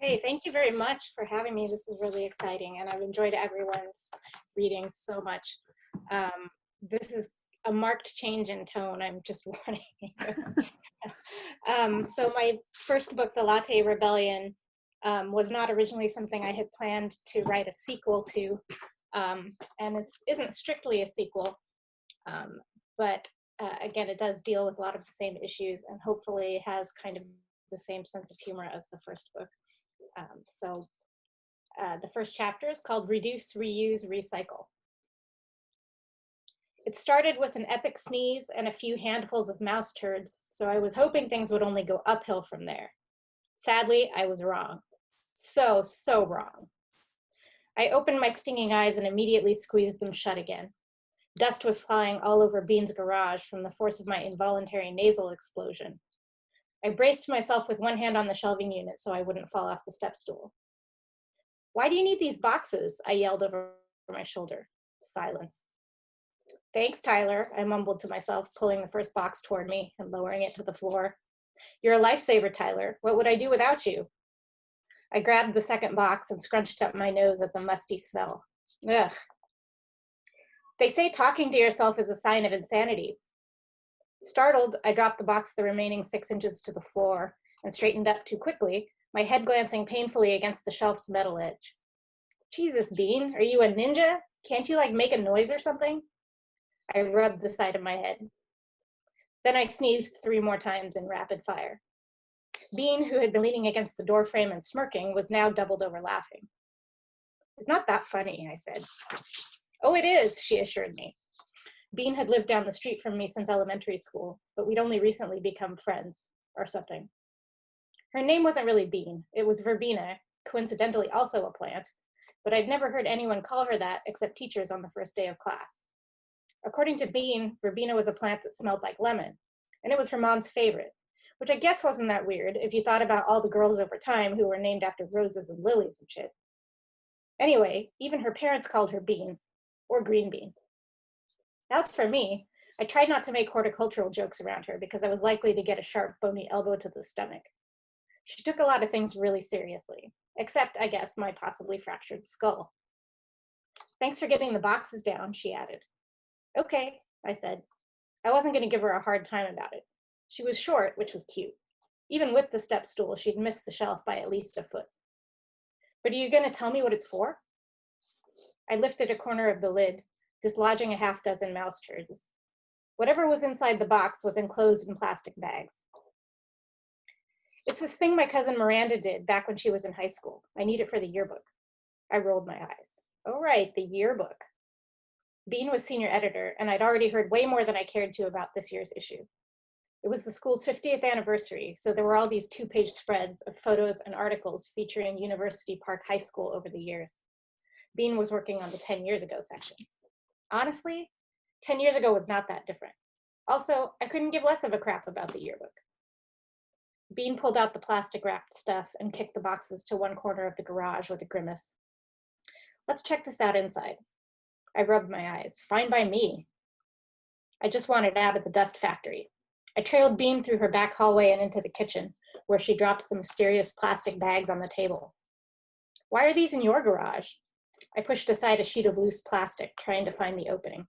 Okay, thank you very much for having me. This is really exciting, and I've enjoyed everyone's readings so much. This is a marked change in tone, I'm just warning you. So my first book, The Latte Rebellion, was not originally something I had planned to write a sequel to, and this isn't strictly a sequel, but again, it does deal with a lot of the same issues and hopefully has kind of the same sense of humor as the first book. So the first chapter is called Reduce, Reuse, Recycle. It started with an epic sneeze and a few handfuls of mouse turds, so I was hoping things would only go uphill from there. Sadly, I was wrong. So wrong. I opened my stinging eyes and immediately squeezed them shut again. Dust was flying all over Bean's garage from the force of my involuntary nasal explosion. I braced myself with one hand on the shelving unit so I wouldn't fall off the step stool. Why do you need these boxes? I yelled over my shoulder. Silence. Thanks, Tyler, I mumbled to myself, pulling the first box toward me and lowering it to the floor. You're a lifesaver, Tyler. What would I do without you? I grabbed the second box and scrunched up my nose at the musty smell. Ugh. They say talking to yourself is a sign of insanity. Startled, I dropped the box the remaining 6 inches to the floor and straightened up too quickly, my head glancing painfully against the shelf's metal edge. Jesus, Bean, are you a ninja? Can't you, like, make a noise or something? I rubbed the side of my head. Then I sneezed 3 more times in rapid fire. Bean, who had been leaning against the doorframe and smirking, was now doubled over laughing. It's not that funny, I said. Oh, it is, she assured me. Bean had lived down the street from me since elementary school, but we'd only recently become friends, or something. Her name wasn't really Bean, it was Verbena, coincidentally also a plant, but I'd never heard anyone call her that except teachers on the first day of class. According to Bean, Verbena was a plant that smelled like lemon, and it was her mom's favorite, which I guess wasn't that weird if you thought about all the girls over time who were named after roses and lilies and shit. Anyway, even her parents called her Bean, or Green Bean. As for me, I tried not to make horticultural jokes around her because I was likely to get a sharp, bony elbow to the stomach. She took a lot of things really seriously, except, I guess, my possibly fractured skull. Thanks for getting the boxes down, she added. Okay, I said. I wasn't going to give her a hard time about it. She was short, which was cute. Even with the step stool, she'd missed the shelf by at least a foot. But are you going to tell me what it's for? I lifted a corner of the lid, dislodging a half-dozen mouse turds. Whatever was inside the box was enclosed in plastic bags. It's this thing my cousin Miranda did back when she was in high school. I need it for the yearbook. I rolled my eyes. Oh, right, the yearbook. Bean was senior editor, and I'd already heard way more than I cared to about this year's issue. It was the school's 50th anniversary, so there were all these 2-page spreads of photos and articles featuring University Park High School over the years. Bean was working on the 10 years ago section. Honestly, 10 years ago was not that different. Also, I couldn't give less of a crap about the yearbook. Bean pulled out the plastic wrapped stuff and kicked the boxes to one corner of the garage with a grimace. Let's check this out inside. I rubbed my eyes. Fine by me. I just wanted out of the dust factory. I trailed Bean through her back hallway and into the kitchen, where she dropped the mysterious plastic bags on the table. Why are these in your garage? I pushed aside a sheet of loose plastic, trying to find the opening.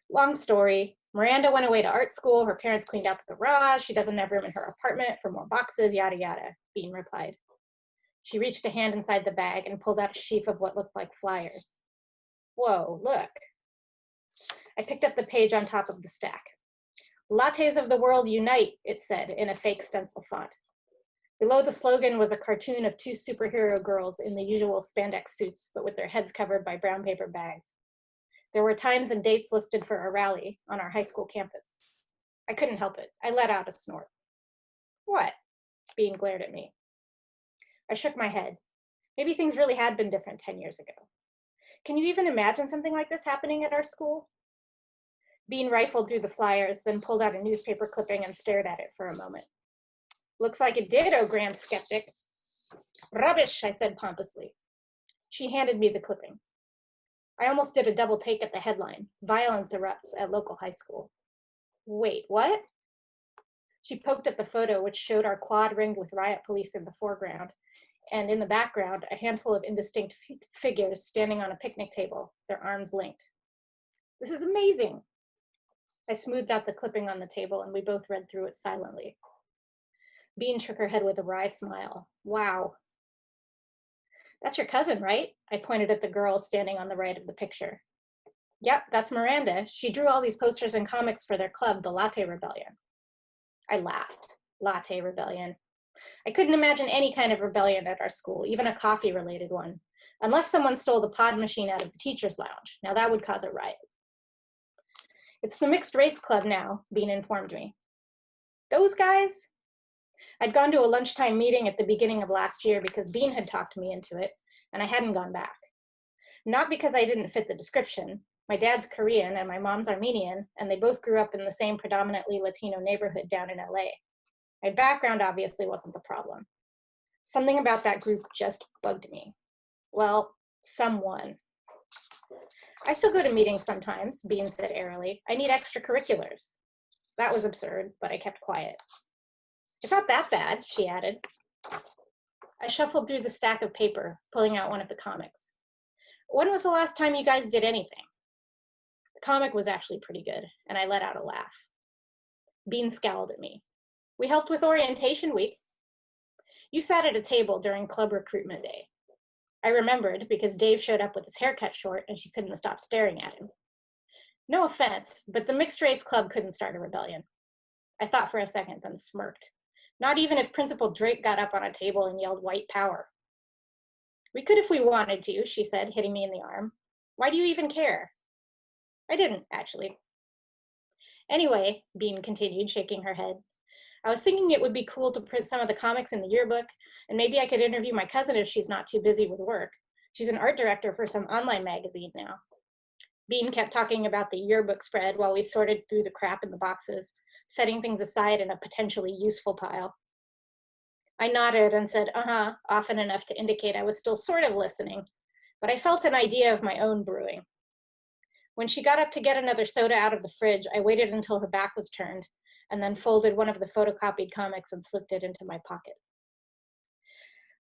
Long story. Miranda went away to art school. Her parents cleaned out the garage. She doesn't have room in her apartment for more boxes, yada, yada, Bean replied. She reached a hand inside the bag and pulled out a sheaf of what looked like flyers. Whoa, look. I picked up the page on top of the stack. Lattes of the world unite, it said in a fake stencil font. Below the slogan was a cartoon of 2 superhero girls in the usual spandex suits, but with their heads covered by brown paper bags. There were times and dates listed for a rally on our high school campus. I couldn't help it. I let out a snort. What? Bean glared at me. I shook my head. Maybe things really had been different 10 years ago. Can you even imagine something like this happening at our school? Bean rifled through the flyers, then pulled out a newspaper clipping and stared at it for a moment. Looks like it did, oh grand skeptic. Rubbish, I said pompously. She handed me the clipping. I almost did a double take at the headline, Violence Erupts at Local High School. Wait, what? She poked at the photo, which showed our quad ringed with riot police in the foreground, and in the background, a handful of indistinct figures standing on a picnic table, their arms linked. This is amazing. I smoothed out the clipping on the table, and we both read through it silently. Bean shook her head with a wry smile. Wow. That's your cousin, right? I pointed at the girl standing on the right of the picture. Yep, that's Miranda. She drew all these posters and comics for their club, the Latte Rebellion. I laughed. Latte Rebellion. I couldn't imagine any kind of rebellion at our school, even a coffee-related one, unless someone stole the pod machine out of the teacher's lounge. Now that would cause a riot. It's the mixed race club now, Bean informed me. Those guys? I'd gone to a lunchtime meeting at the beginning of last year because Bean had talked me into it, and I hadn't gone back. Not because I didn't fit the description. My dad's Korean and my mom's Armenian, and they both grew up in the same predominantly Latino neighborhood down in LA. My background obviously wasn't the problem. Something about that group just bugged me. Well, someone. I still go to meetings sometimes, Bean said airily. I need extracurriculars. That was absurd, but I kept quiet. It's not that bad, she added. I shuffled through the stack of paper, pulling out one of the comics. When was the last time you guys did anything? The comic was actually pretty good, and I let out a laugh. Bean scowled at me. We helped with orientation week. You sat at a table during club recruitment day. I remembered because Dave showed up with his hair cut short and she couldn't stop staring at him. No offense, but the mixed race club couldn't start a rebellion. I thought for a second, then smirked. Not even if Principal Drake got up on a table and yelled white power. We could if we wanted to, she said, hitting me in the arm. Why do you even care? I didn't, actually. Anyway, Bean continued, shaking her head. I was thinking it would be cool to print some of the comics in the yearbook, and maybe I could interview my cousin if she's not too busy with work. She's an art director for some online magazine now. Bean kept talking about the yearbook spread while we sorted through the crap in the boxes, setting things aside in a potentially useful pile. I nodded and said, uh-huh, often enough to indicate I was still sort of listening, but I felt an idea of my own brewing. When she got up to get another soda out of the fridge, I waited until her back was turned, and then folded one of the photocopied comics and slipped it into my pocket.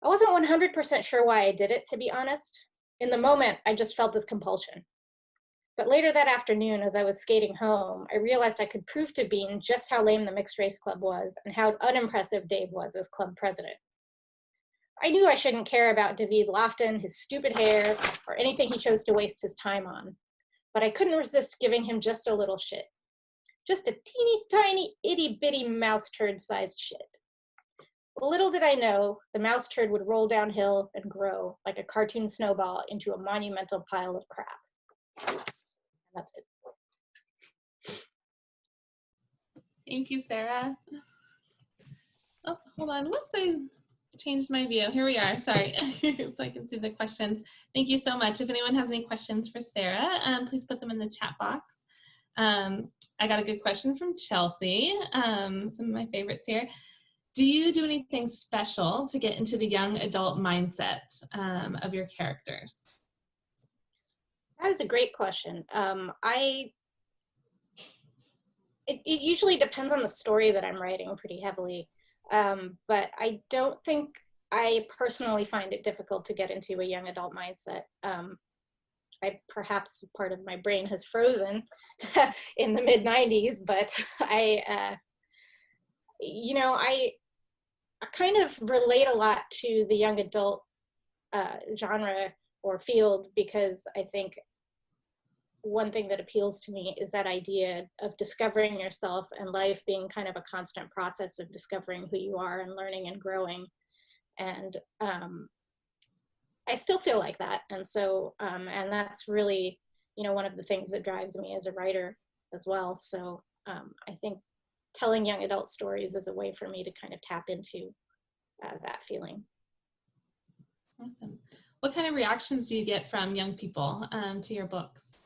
I wasn't 100% sure why I did it, to be honest. In the moment, I just felt this compulsion. But later that afternoon, as I was skating home, I realized I could prove to Bean just how lame the mixed race club was and how unimpressive Dave was as club president. I knew I shouldn't care about David Lofton, his stupid hair, or anything he chose to waste his time on, but I couldn't resist giving him just a little shit. Just a teeny tiny itty bitty mouse turd sized shit. Little did I know the mouse turd would roll downhill and grow like a cartoon snowball into a monumental pile of crap. And that's it. Thank you, Sarah. Oh, hold on. Whoops, I changed my view. Here we are. Sorry. So I can see the questions. Thank you so much. If anyone has any questions for Sarah, please put them in the chat box. I got a good question from Chelsea. Some of my favorites here. Do you do anything special to get into the young adult mindset of your characters? That is a great question. It usually depends on the story that I'm writing pretty heavily, but I don't think I personally find it difficult to get into a young adult mindset. Perhaps part of my brain has frozen in the mid 90s, but I kind of relate a lot to the young adult genre or field, because I think one thing that appeals to me is that idea of discovering yourself and life being kind of a constant process of discovering who you are and learning and growing. And I still feel like that. And so, and that's really, one of the things that drives me as a writer as well. So I think telling young adult stories is a way for me to kind of tap into that feeling. Awesome. What kind of reactions do you get from young people to your books?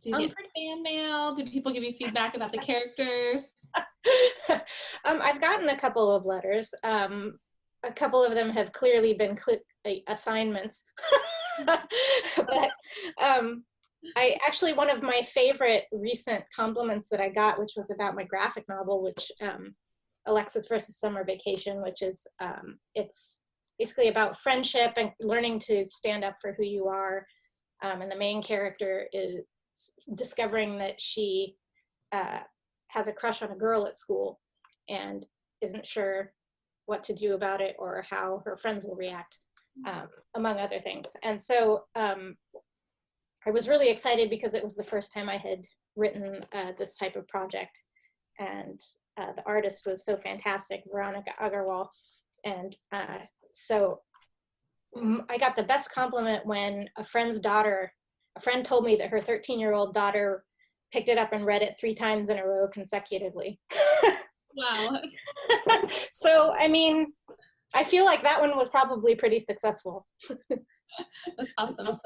Do you get fan mail? Do people give you feedback about the characters? I've gotten a couple of letters. A couple of them have clearly been assignments. But one of my favorite recent compliments that I got, which was about my graphic novel, which Alexis versus Summer Vacation, which is, it's basically about friendship and learning to stand up for who you are. And the main character is discovering that she has a crush on a girl at school and isn't sure what to do about it or how her friends will react, among other things. And so I was really excited because it was the first time I had written this type of project. And the artist was so fantastic, Veronica Agarwal. And so I got the best compliment when a friend told me that her 13-year-old daughter picked it up and read it 3 times in a row consecutively. Wow. So, I mean, I feel like that one was probably pretty successful. That's awesome.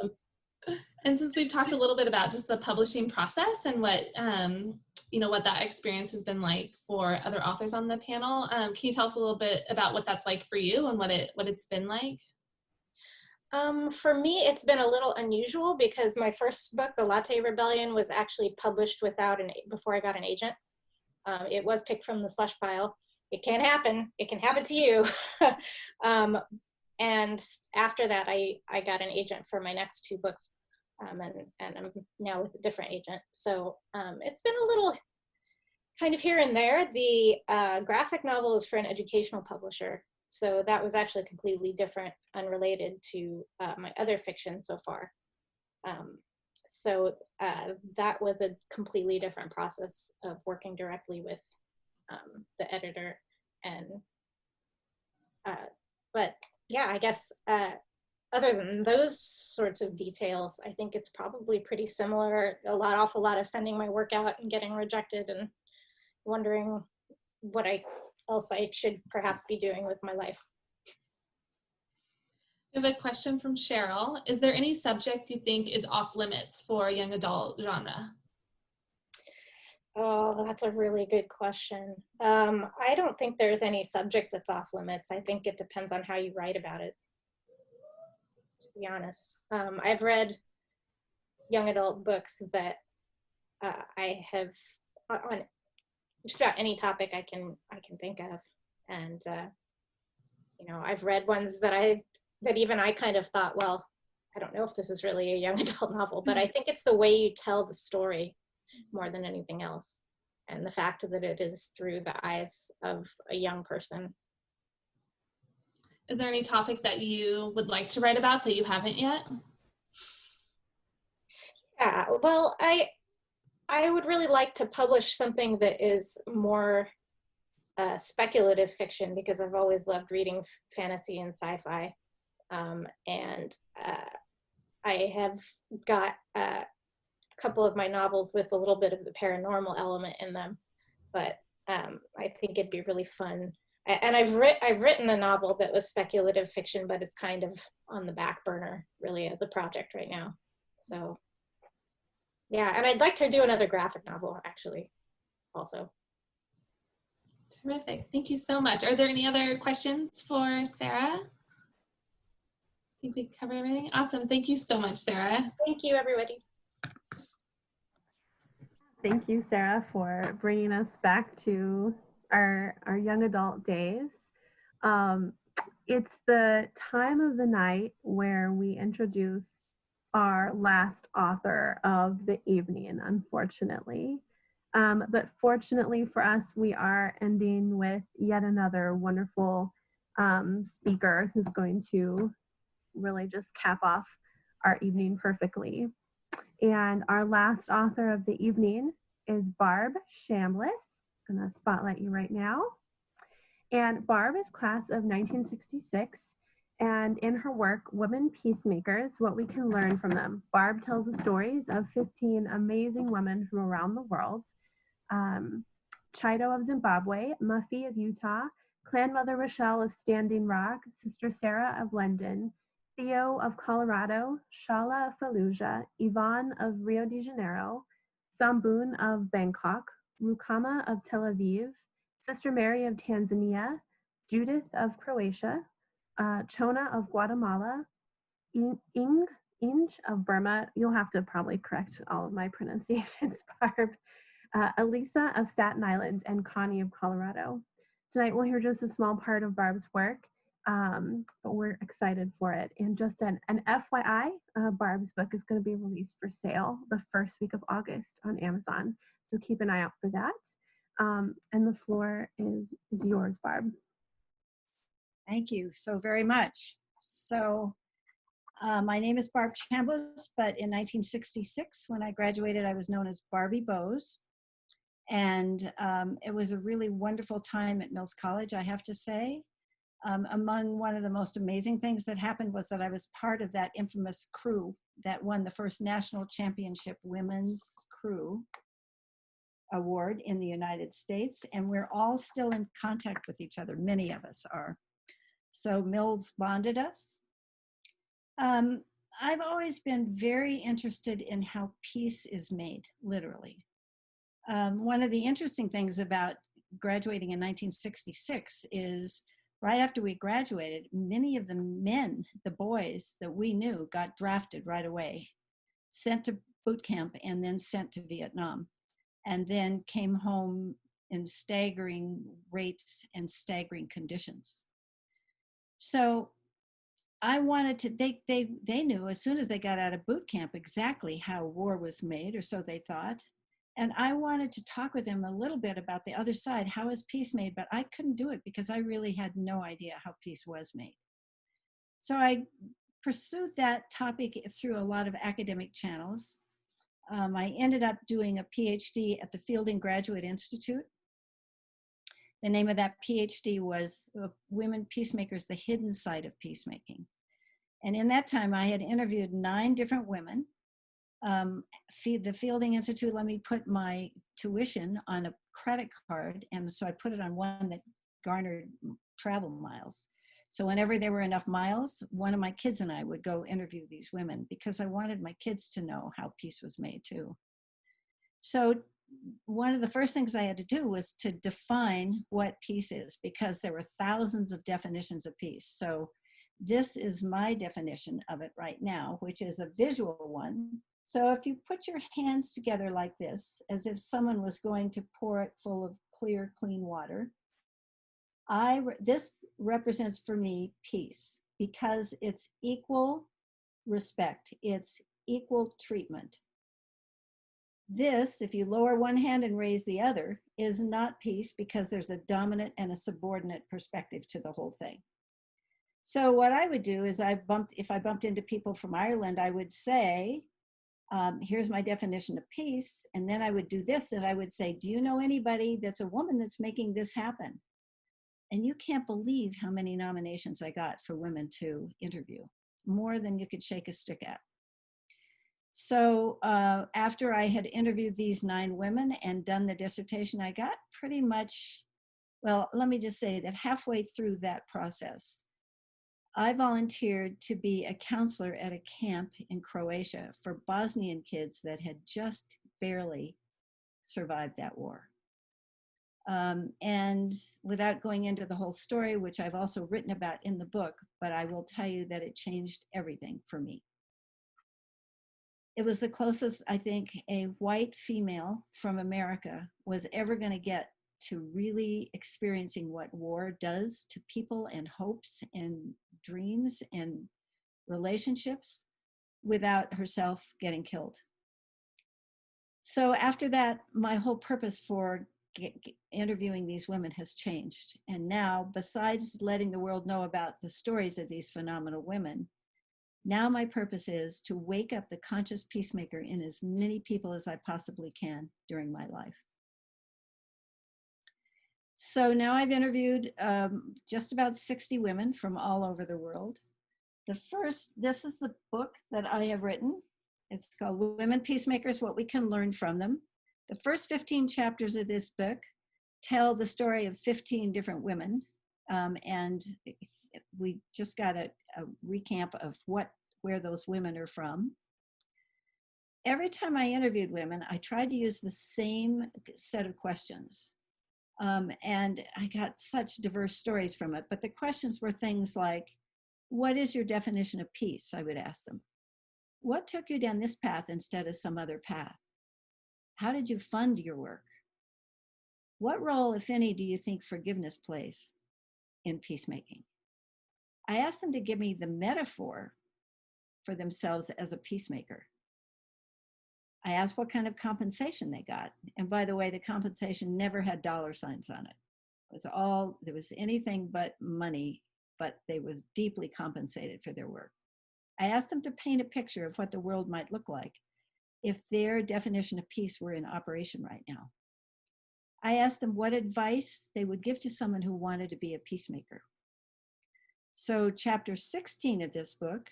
And since we've talked a little bit about just the publishing process and what, what that experience has been like for other authors on the panel, can you tell us a little bit about what that's like for you and what it's been like? For me, it's been a little unusual because my first book, The Latte Rebellion, was actually published before I got an agent. It was picked from the slush pile. It can happen. It can happen to you. And after that, I got an agent for my next two books, and I'm now with a different agent. So it's been a little kind of here and there. The graphic novel is for an educational publisher. So that was actually completely different, unrelated to my other fiction so far. So that was a completely different process of working directly with the editor. And but yeah, I guess other than those sorts of details, I think it's probably pretty similar. Awful lot of sending my work out and getting rejected and wondering what else I should perhaps be doing with my life. We have a question from Cheryl. Is there any subject you think is off limits for young adult genre? Oh, that's a really good question. I don't think there's any subject that's off limits. I think it depends on how you write about it, to be honest. I've read young adult books that I have on just about any topic I can think of, and I've read ones that even I kind of thought, well, I don't know if this is really a young adult novel, but I think it's the way you tell the story more than anything else, and the fact that it is through the eyes of a young person. Is there any topic that you would like to write about that you haven't yet? Yeah, well, I would really like to publish something that is more speculative fiction, because I've always loved reading fantasy and sci-fi. And I have got a couple of my novels with a little bit of the paranormal element in them, but I think it'd be really fun. And I've written a novel that was speculative fiction, but it's kind of on the back burner really as a project right now. So yeah, and I'd like to do another graphic novel actually also. Terrific. Thank you so much. Are there any other questions for Sarah? I think we covered everything. Awesome. Thank you so much, Sarah. Thank you, everybody. Thank you, Sarah, for bringing us back to our young adult days. It's the time of the night where we introduce our last author of the evening, unfortunately. But fortunately for us, we are ending with yet another wonderful speaker who's going to really just cap off our evening perfectly. And our last author of the evening is Barb Chambliss. I'm going to spotlight you right now. And Barb is class of 1966. And in her work, Women Peacemakers, What We Can Learn from Them, Barb tells the stories of 15 amazing women from around the world. Chido of Zimbabwe, Muffy of Utah, Clan Mother Rochelle of Standing Rock, Sister Sarah of London, Theo of Colorado, Shala of Fallujah, Yvonne of Rio de Janeiro, Sambun of Bangkok, Rukama of Tel Aviv, Sister Mary of Tanzania, Judith of Croatia, Chona of Guatemala, Inge of Burma. You'll have to probably correct all of my pronunciations, Barb. Elisa of Staten Island, and Connie of Colorado. Tonight we'll hear just a small part of Barb's work, but we're excited for it. And just an FYI, Barb's book is going to be released for sale the first week of August on Amazon, so keep an eye out for that. And the floor is yours, Barb. Thank you so very much. So my name is Barb Chambliss, but in 1966, when I graduated, I was known as Barbie Bose. And it was a really wonderful time at Mills College, I have to say. Among one of the most amazing things that happened was that I was part of that infamous crew that won the first national championship women's crew award in the United States. And we're all still in contact with each other. Many of us are. So Mills bonded us. I've always been very interested in how peace is made, literally. One of the interesting things about graduating in 1966 is right after we graduated, many of the men, the boys that we knew, got drafted right away, sent to boot camp, and then sent to Vietnam, and then came home in staggering rates and staggering conditions. So I wanted to, they knew as soon as they got out of boot camp exactly how war was made, or so they thought. And I wanted to talk with them a little bit about the other side. How is peace made? But I couldn't do it because I really had no idea how peace was made. So I pursued that topic through a lot of academic channels. I ended up doing a PhD at the Fielding Graduate Institute. The name of that PhD was Women Peacemakers, the Hidden Side of Peacemaking. And in that time, I had interviewed 9 different women. The Fielding Institute let me put my tuition on a credit card, and so I put it on one that garnered travel miles. So whenever there were enough miles, one of my kids and I would go interview these women because I wanted my kids to know how peace was made too. So one of the first things I had to do was to define what peace is, because there were thousands of definitions of peace. So this is my definition of it right now, which is a visual one. So if you put your hands together like this, as if someone was going to pour it full of clear, clean water, this represents for me peace, because it's equal respect, it's equal treatment. This, if you lower one hand and raise the other, is not peace, because there's a dominant and a subordinate perspective to the whole thing. So what I would do is if I bumped into people from Ireland, I would say, here's my definition of peace. And then I would do this, and I would say, do you know anybody that's a woman that's making this happen? And you can't believe how many nominations I got for women to interview, more than you could shake a stick at. So after I had interviewed these 9 women and done the dissertation, I got pretty much, well, let me just say that halfway through that process, I volunteered to be a counselor at a camp in Croatia for Bosnian kids that had just barely survived that war. And without going into the whole story, which I've also written about in the book, but I will tell you that it changed everything for me. It was the closest I think a white female from America was ever going to get to really experiencing what war does to people and hopes and dreams and relationships without herself getting killed. So after that, my whole purpose for interviewing these women has changed. And now, besides letting the world know about the stories of these phenomenal women, now my purpose is to wake up the conscious peacemaker in as many people as I possibly can during my life. So now I've interviewed just about 60 women from all over the world. This is the book that I have written. It's called Women Peacemakers, What We Can Learn From Them. The first 15 chapters of this book tell the story of 15 different women. And we just got a recap of where those women are from. Every time I interviewed women, I tried to use the same set of questions. And I got such diverse stories from it. But the questions were things like, what is your definition of peace? I would ask them. What took you down this path instead of some other path? How did you fund your work? What role, if any, do you think forgiveness plays in peacemaking? I asked them to give me the metaphor for themselves as a peacemaker. I asked what kind of compensation they got. And by the way, the compensation never had dollar signs on it. There was anything but money, but they was deeply compensated for their work. I asked them to paint a picture of what the world might look like if their definition of peace were in operation right now. I asked them what advice they would give to someone who wanted to be a peacemaker. So chapter 16 of this book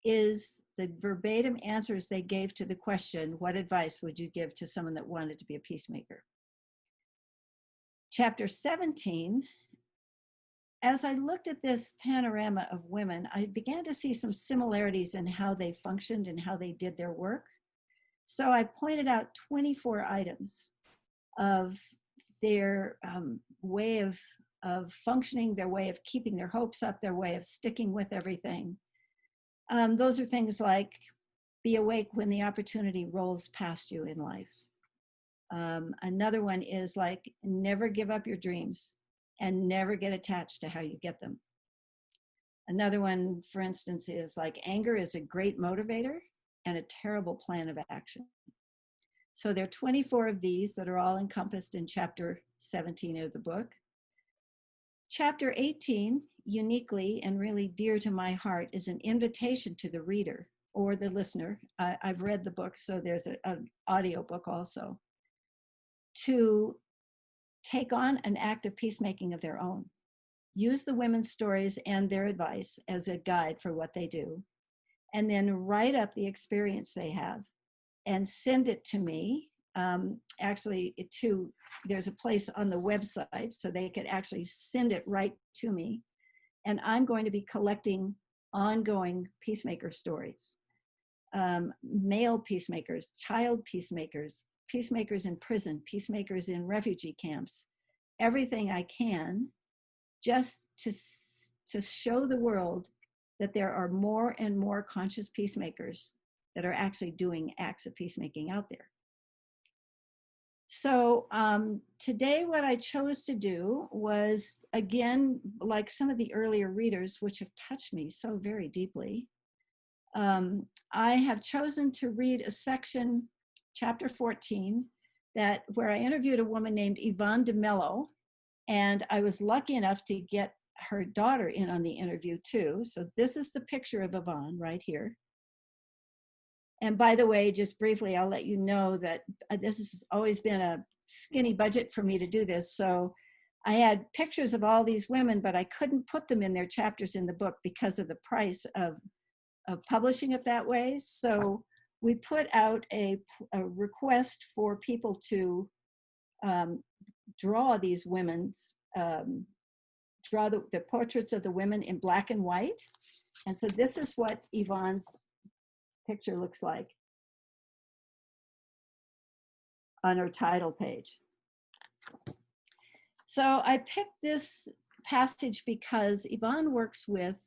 is the verbatim answers they gave to the question, what advice would you give to someone that wanted to be a peacemaker? Chapter 17, as I looked at this panorama of women, I began to see some similarities in how they functioned and how they did their work. So I pointed out 24 items of their way of of functioning, their way of keeping their hopes up, their way of sticking with everything. Those are things like be awake when the opportunity rolls past you in life. Another one is like never give up your dreams and never get attached to how you get them. Another one, for instance, is like anger is a great motivator and a terrible plan of action. So there are 24 of these that are all encompassed in chapter 17 of the book. Chapter 18, uniquely and really dear to my heart, is an invitation to the reader or the listener. I've read the book, so there's an audio book also, to take on an act of peacemaking of their own. Use the women's stories and their advice as a guide for what they do, and then write up the experience they have and send it to me. There's a place on the website so they could actually send it right to me. And I'm going to be collecting ongoing peacemaker stories, male peacemakers, child peacemakers, peacemakers in prison, peacemakers in refugee camps, everything I can, just to show the world that there are more and more conscious peacemakers that are actually doing acts of peacemaking out there. So today what I chose to do was, again, like some of the earlier readers, which have touched me so very deeply, I have chosen to read a section, chapter 14, where I interviewed a woman named Yvonne de Mello, and I was lucky enough to get her daughter in on the interview too. So this is the picture of Yvonne right here. And by the way, just briefly, I'll let you know that this has always been a skinny budget for me to do this. So I had pictures of all these women, but I couldn't put them in their chapters in the book because of the price of publishing it that way. So we put out a request for people to draw these women's, draw the portraits of the women in black and white. And so this is what Yvonne's picture looks like on her title page. So I picked this passage because Yvonne works with,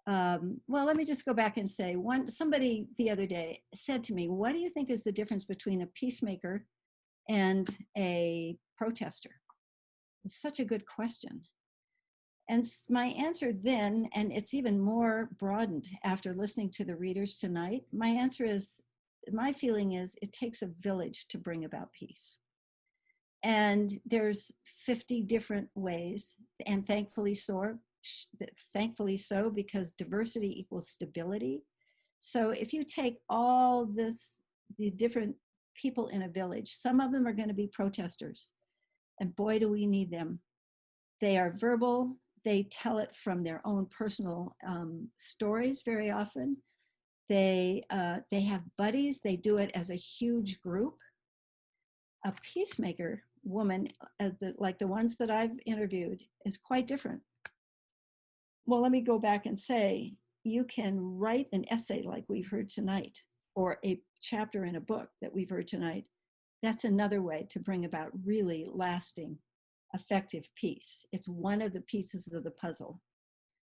well, let me just go back and say, somebody the other day said to me, what do you think is the difference between a peacemaker and a protester? It's such a good question. And my answer then, and it's even more broadened after listening to the readers tonight, my answer is, my feeling is it takes a village to bring about peace. And there's 50 different ways, and thankfully so, because diversity equals stability. So if you take all the different people in a village, some of them are going to be protesters, and boy, do we need them. They are verbal. They tell it from their own personal stories very often. They have buddies. They do it as a huge group. A peacemaker woman, like the ones that I've interviewed, is quite different. Well, let me go back and say, you can write an essay like we've heard tonight, or a chapter in a book that we've heard tonight. That's another way to bring about really lasting, effective peace. It's one of the pieces of the puzzle.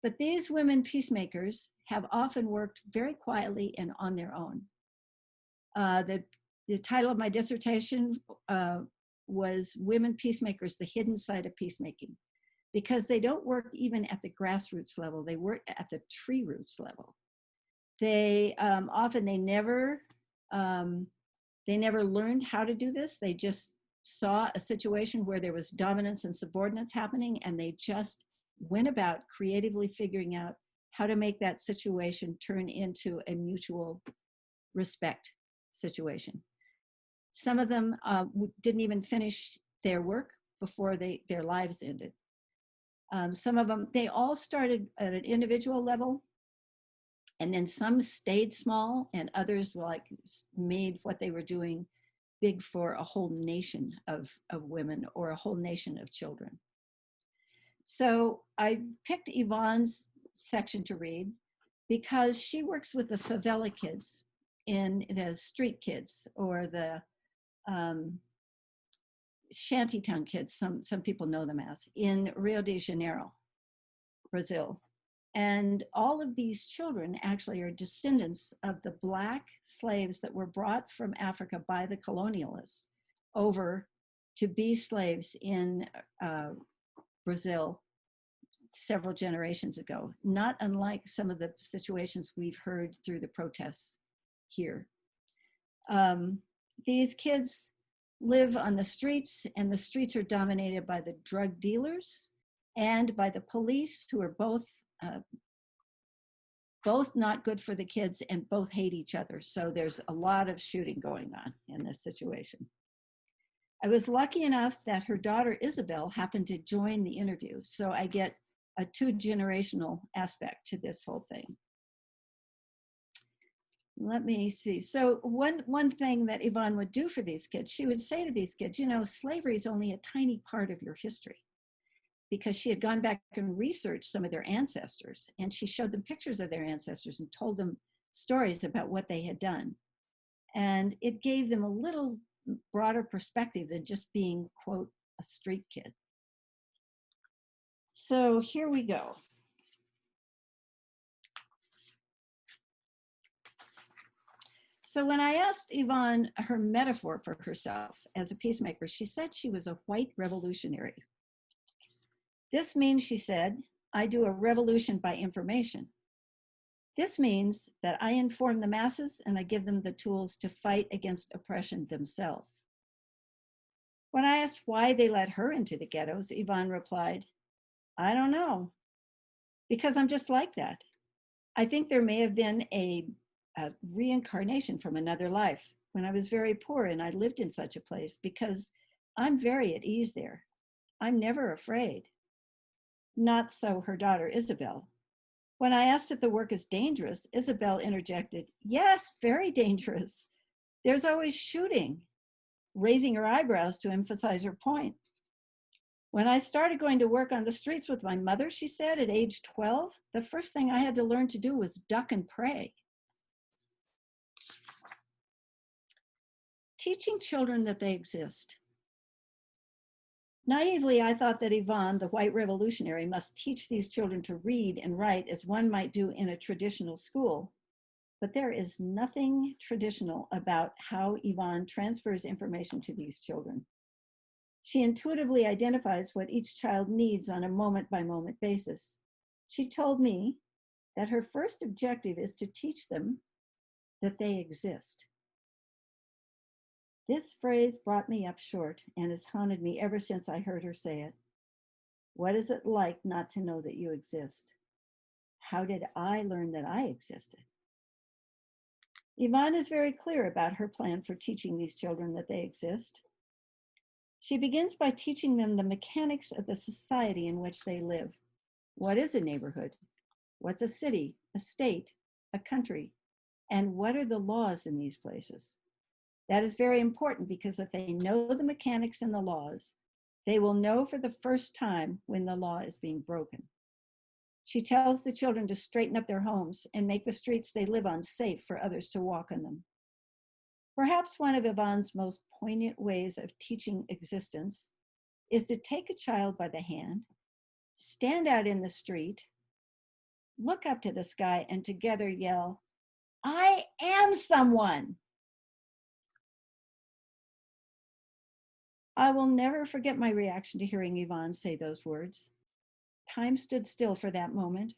But these women peacemakers have often worked very quietly and on their own. The title of my dissertation was Women Peacemakers, the Hidden Side of Peacemaking, because they don't work even at the grassroots level. They work at the tree roots level. They never learned how to do this. They just saw a situation where there was dominance and subordinates happening, and they just went about creatively figuring out how to make that situation turn into a mutual respect situation. Some of them didn't even finish their work before their lives ended. Some of them, they all started at an individual level, and then some stayed small, and others made what they were doing big for a whole nation of women or a whole nation of children. So I picked Yvonne's section to read because she works with the favela kids, in the street kids, or the shantytown kids, some people know them as, in Rio de Janeiro, Brazil. And all of these children actually are descendants of the Black slaves that were brought from Africa by the colonialists over to be slaves in Brazil several generations ago, not unlike some of the situations we've heard through the protests here. These kids live on the streets, and the streets are dominated by the drug dealers and by the police, who are both not good for the kids and both hate each other. So there's a lot of shooting going on in this situation. I was lucky enough that her daughter Isabel happened to join the interview, so I get a 2-generational aspect to this whole thing. Let me see. So one thing that Yvonne would do for these kids, she would say to these kids, you know, slavery is only a tiny part of your history, because she had gone back and researched some of their ancestors, and she showed them pictures of their ancestors and told them stories about what they had done. And it gave them a little broader perspective than just being, quote, a street kid. So here we go. So when I asked Yvonne her metaphor for herself as a peacemaker, she said she was a white revolutionary. This means, she said, I do a revolution by information. This means that I inform the masses and I give them the tools to fight against oppression themselves. When I asked why they let her into the ghettos, Yvonne replied, I don't know, because I'm just like that. I think there may have been a reincarnation from another life when I was very poor and I lived in such a place, because I'm very at ease there. I'm never afraid. Not so her daughter, Isabel. When I asked if the work is dangerous, Isabel interjected, yes, very dangerous. There's always shooting, raising her eyebrows to emphasize her point. When I started going to work on the streets with my mother, she said, at age 12, the first thing I had to learn to do was duck and pray. Teaching children that they exist. Naively, I thought that Yvonne, the white revolutionary, must teach these children to read and write as one might do in a traditional school. But there is nothing traditional about how Yvonne transfers information to these children. She intuitively identifies what each child needs on a moment-by-moment basis. She told me that her first objective is to teach them that they exist. This phrase brought me up short and has haunted me ever since I heard her say it. What is it like not to know that you exist? How did I learn that I existed? Yvonne is very clear about her plan for teaching these children that they exist. She begins by teaching them the mechanics of the society in which they live. What is a neighborhood? What's a city, a state, a country? And what are the laws in these places? That is very important, because if they know the mechanics and the laws, they will know for the first time when the law is being broken. She tells the children to straighten up their homes and make the streets they live on safe for others to walk on them. Perhaps one of Yvonne's most poignant ways of teaching existence is to take a child by the hand, stand out in the street, look up to the sky, and together yell, I am someone. I will never forget my reaction to hearing Yvonne say those words. Time stood still for that moment.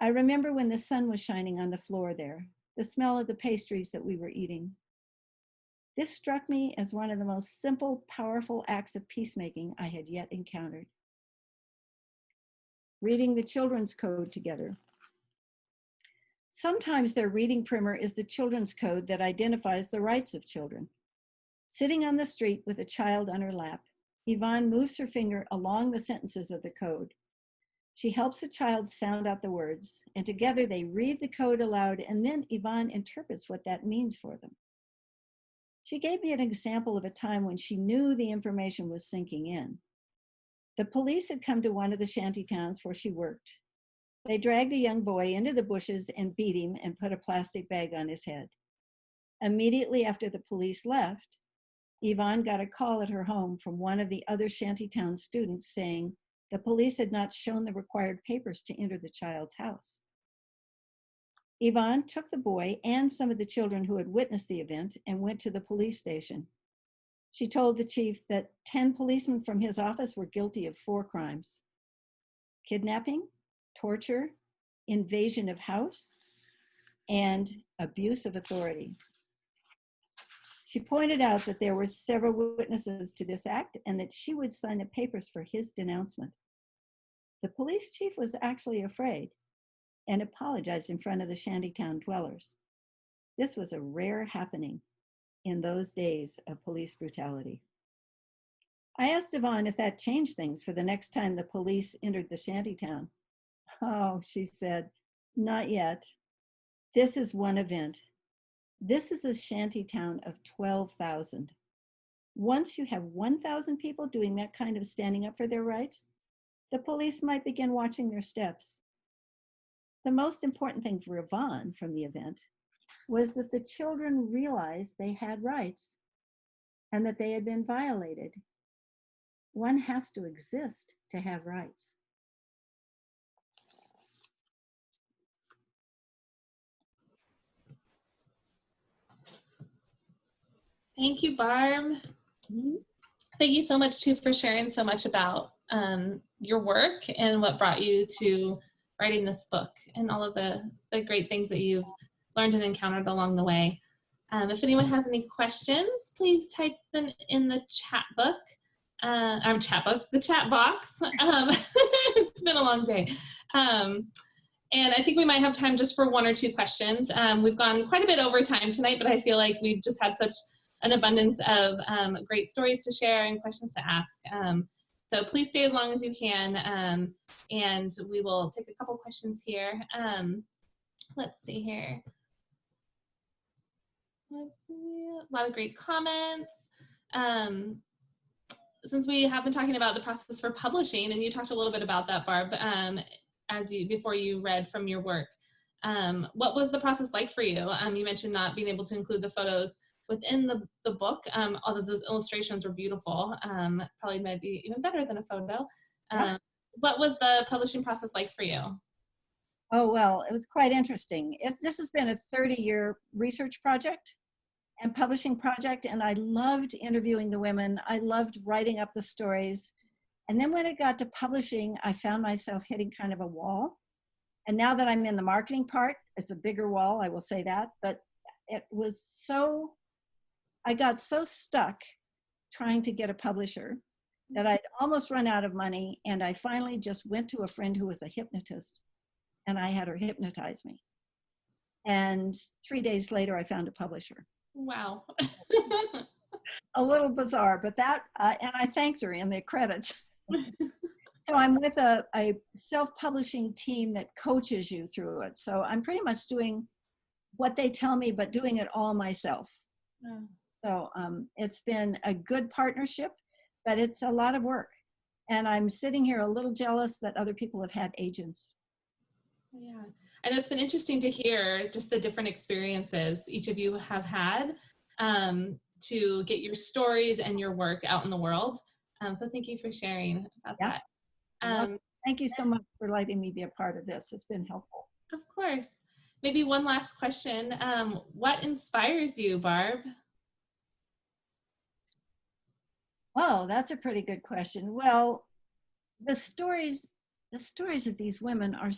I remember when the sun was shining on the floor there, the smell of the pastries that we were eating. This struck me as one of the most simple, powerful acts of peacemaking I had yet encountered. Reading the children's code together. Sometimes their reading primer is the children's code that identifies the rights of children. Sitting on the street with a child on her lap, Yvonne moves her finger along the sentences of the code. She helps the child sound out the words, and together they read the code aloud, and then Yvonne interprets what that means for them. She gave me an example of a time when she knew the information was sinking in. The police had come to one of the shanty towns where she worked. They dragged a young boy into the bushes and beat him and put a plastic bag on his head. Immediately after the police left, Yvonne got a call at her home from one of the other shantytown students saying the police had not shown the required papers to enter the child's house. Yvonne took the boy and some of the children who had witnessed the event and went to the police station. She told the chief that 10 policemen from his office were guilty of 4 crimes: kidnapping, torture, invasion of house, and abuse of authority. She pointed out that there were several witnesses to this act and that she would sign the papers for his denouncement. The police chief was actually afraid and apologized in front of the shantytown dwellers. This was a rare happening in those days of police brutality. I asked Yvonne if that changed things for the next time the police entered the shantytown. Oh, she said, not yet. This is one event. This is a shantytown of 12,000. Once you have 1,000 people doing that kind of standing up for their rights, the police might begin watching their steps. The most important thing for Yvonne from the event was that the children realized they had rights and that they had been violated. One has to exist to have rights. Thank you, Barb. Thank you so much, too, for sharing so much about your work and what brought you to writing this book and all of the great things that you've learned and encountered along the way. If anyone has any questions, please type them in the chat book. The chat box. It's been a long day. And I think we might have time just for 1 or 2 questions. We've gone quite a bit over time tonight, but I feel like we've just had such an abundance of great stories to share and questions to ask. So please stay as long as you can, and we will take a couple questions here. Let's see here. A lot of great comments. Since we have been talking about the process for publishing, and you talked a little bit about that, Barb, before you read from your work, what was the process like for you? You mentioned not being able to include the photos within the book, although those illustrations were beautiful, probably might be even better than a photo. What was the publishing process like for you? Oh, well, it was quite interesting. This has been a 30-year research project and publishing project, and I loved interviewing the women. I loved writing up the stories. And then when it got to publishing, I found myself hitting kind of a wall. And now that I'm in the marketing part, it's a bigger wall, I will say that. But it was so, I got so stuck trying to get a publisher that I'd almost run out of money. And I finally just went to a friend who was a hypnotist, and I had her hypnotize me. And 3 days later, I found a publisher. Wow. A little bizarre, but that, and I thanked her in the credits. So I'm with a self-publishing team that coaches you through it. So I'm pretty much doing what they tell me, but doing it all myself. Yeah. So it's been a good partnership, but it's a lot of work. And I'm sitting here a little jealous that other people have had agents. Yeah, and it's been interesting to hear just the different experiences each of you have had to get your stories and your work out in the world. So thank you for sharing about that. Thank you so much for letting me be a part of this. It's been helpful. Of course. Maybe one last question. What inspires you, Barb? Oh, that's a pretty good question. Well, the stories of these women are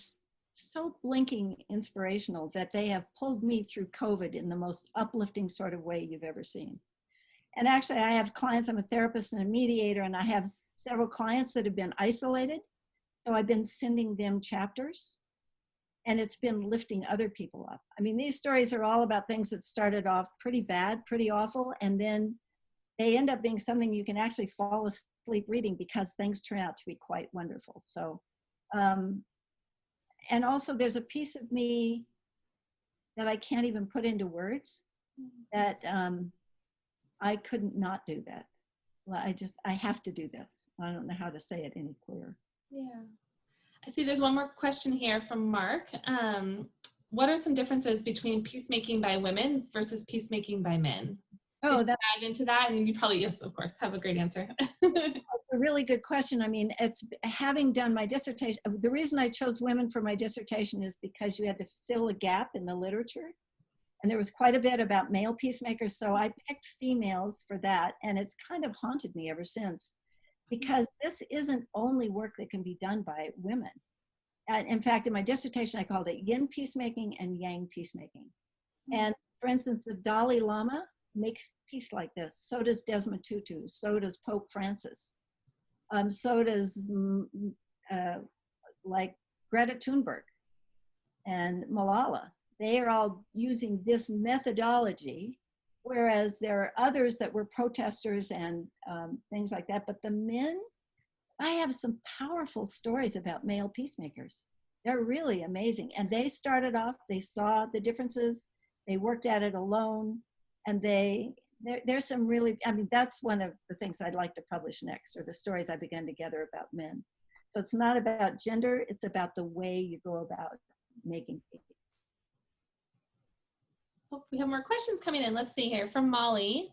so blinking inspirational that they have pulled me through COVID in the most uplifting sort of way you've ever seen. And actually, I have clients, I'm a therapist and a mediator, and I have several clients that have been isolated. So I've been sending them chapters, and it's been lifting other people up. I mean, these stories are all about things that started off pretty bad, pretty awful, and then they end up being something you can actually fall asleep reading because things turn out to be quite wonderful. So, and also there's a piece of me that I can't even put into words that I couldn't not do that. Well, I have to do this. I don't know how to say it any clearer. Yeah. I see there's one more question here from Mark. What are some differences between peacemaking by women versus peacemaking by men? Oh, Did you that's dive into that? And you probably, yes, of course, have a great answer. a really good question. I mean, it's having done my dissertation. The reason I chose women for my dissertation is because you had to fill a gap in the literature. And there was quite a bit about male peacemakers. So I picked females for that. And it's kind of haunted me ever since, because this isn't only work that can be done by women. And in fact, in my dissertation, I called it yin peacemaking and yang peacemaking. And for instance, the Dalai Lama makes peace like this. So does Desmond Tutu. So does Pope Francis. So does like Greta Thunberg and Malala. They are all using this methodology, whereas there are others that were protesters and things like that. But the men, I have some powerful stories about male peacemakers. They're really amazing. And they started off, they saw the differences, they worked at it alone, and there's some really, I mean, that's one of the things I'd like to publish next, or the stories I began to gather about men. So it's not about gender, it's about the way you go about making peace. Hope we have more questions coming in. Let's see here from Molly.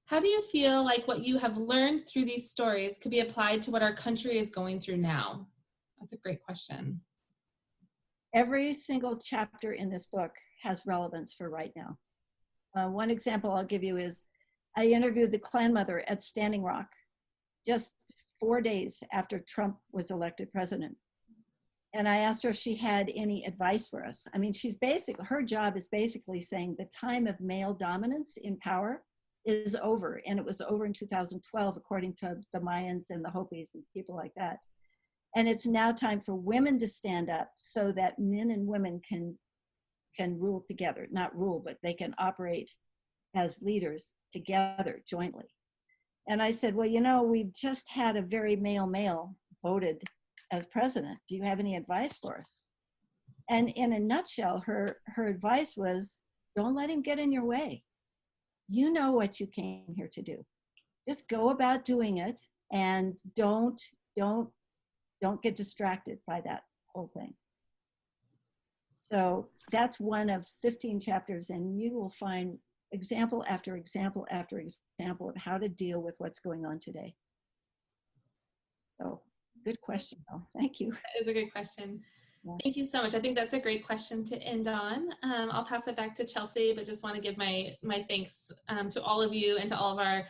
How do you feel like what you have learned through these stories could be applied to what our country is going through now? That's a great question. Every single chapter in this book has relevance for right now. One example I'll give you is I interviewed the clan mother at Standing Rock just 4 days after Trump was elected president. And I asked her if she had any advice for us. I mean, her job is basically saying the time of male dominance in power is over. And it was over in 2012, according to the Mayans and the Hopis and people like that. And it's now time for women to stand up so that men and women can rule together, not rule, but they can operate as leaders together jointly. And I said, well, you know, we've just had a very male voted as president. Do you have any advice for us? And in a nutshell, her advice was, don't let him get in your way. You know what you came here to do. Just go about doing it, and don't get distracted by that whole thing. So that's one of 15 chapters, and you will find example after example after example of how to deal with what's going on today. So good question, though. Thank you. That is a good question. Yeah. Thank you so much. I think that's a great question to end on. I'll pass it back to Chelsea, but just want to give my thanks to all of you and to all of our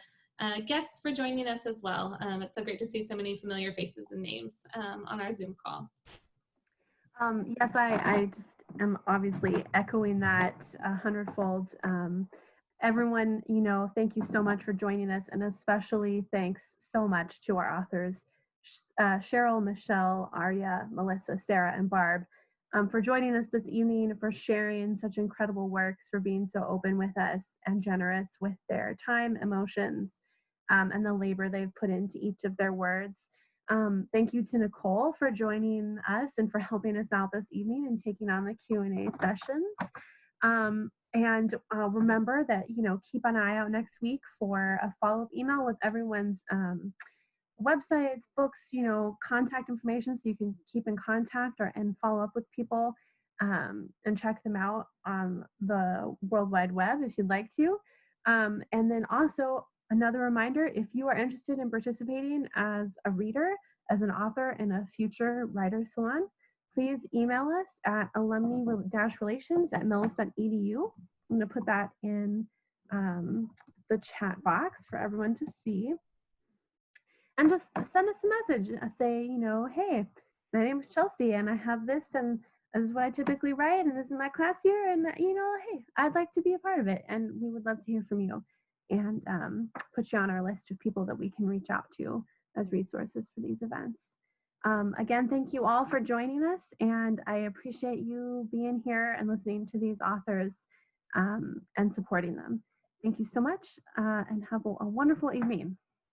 guests for joining us as well. It's so great to see so many familiar faces and names on our Zoom call. Yes, I just am obviously echoing that 100-fold. Everyone, you know, thank you so much for joining us, and especially thanks so much to our authors, Cheryl, Michelle, Arya, Melissa, Sarah, and Barb, for joining us this evening, for sharing such incredible works, for being so open with us and generous with their time, emotions, and the labor they've put into each of their words. Thank you to Nicole for joining us and for helping us out this evening and taking on the Q&A sessions. And remember that, you know, keep an eye out next week for a follow-up email with everyone's websites, books, you know, contact information, so you can keep in contact and follow up with people and check them out on the World Wide Web if you'd like to. And then also, another reminder, if you are interested in participating as a reader, as an author in a future writer's salon, please email us at alumni-relations@mills.edu. I'm going to put that in the chat box for everyone to see. And just send us a message. Say, you know, hey, my name is Chelsea, and I have this, and this is what I typically write, and this is my class year, and, you know, hey, I'd like to be a part of it, and we would love to hear from you, and put you on our list of people that we can reach out to as resources for these events. Again, thank you all for joining us, and I appreciate you being here and listening to these authors and supporting them. Thank you so much, and have a wonderful evening.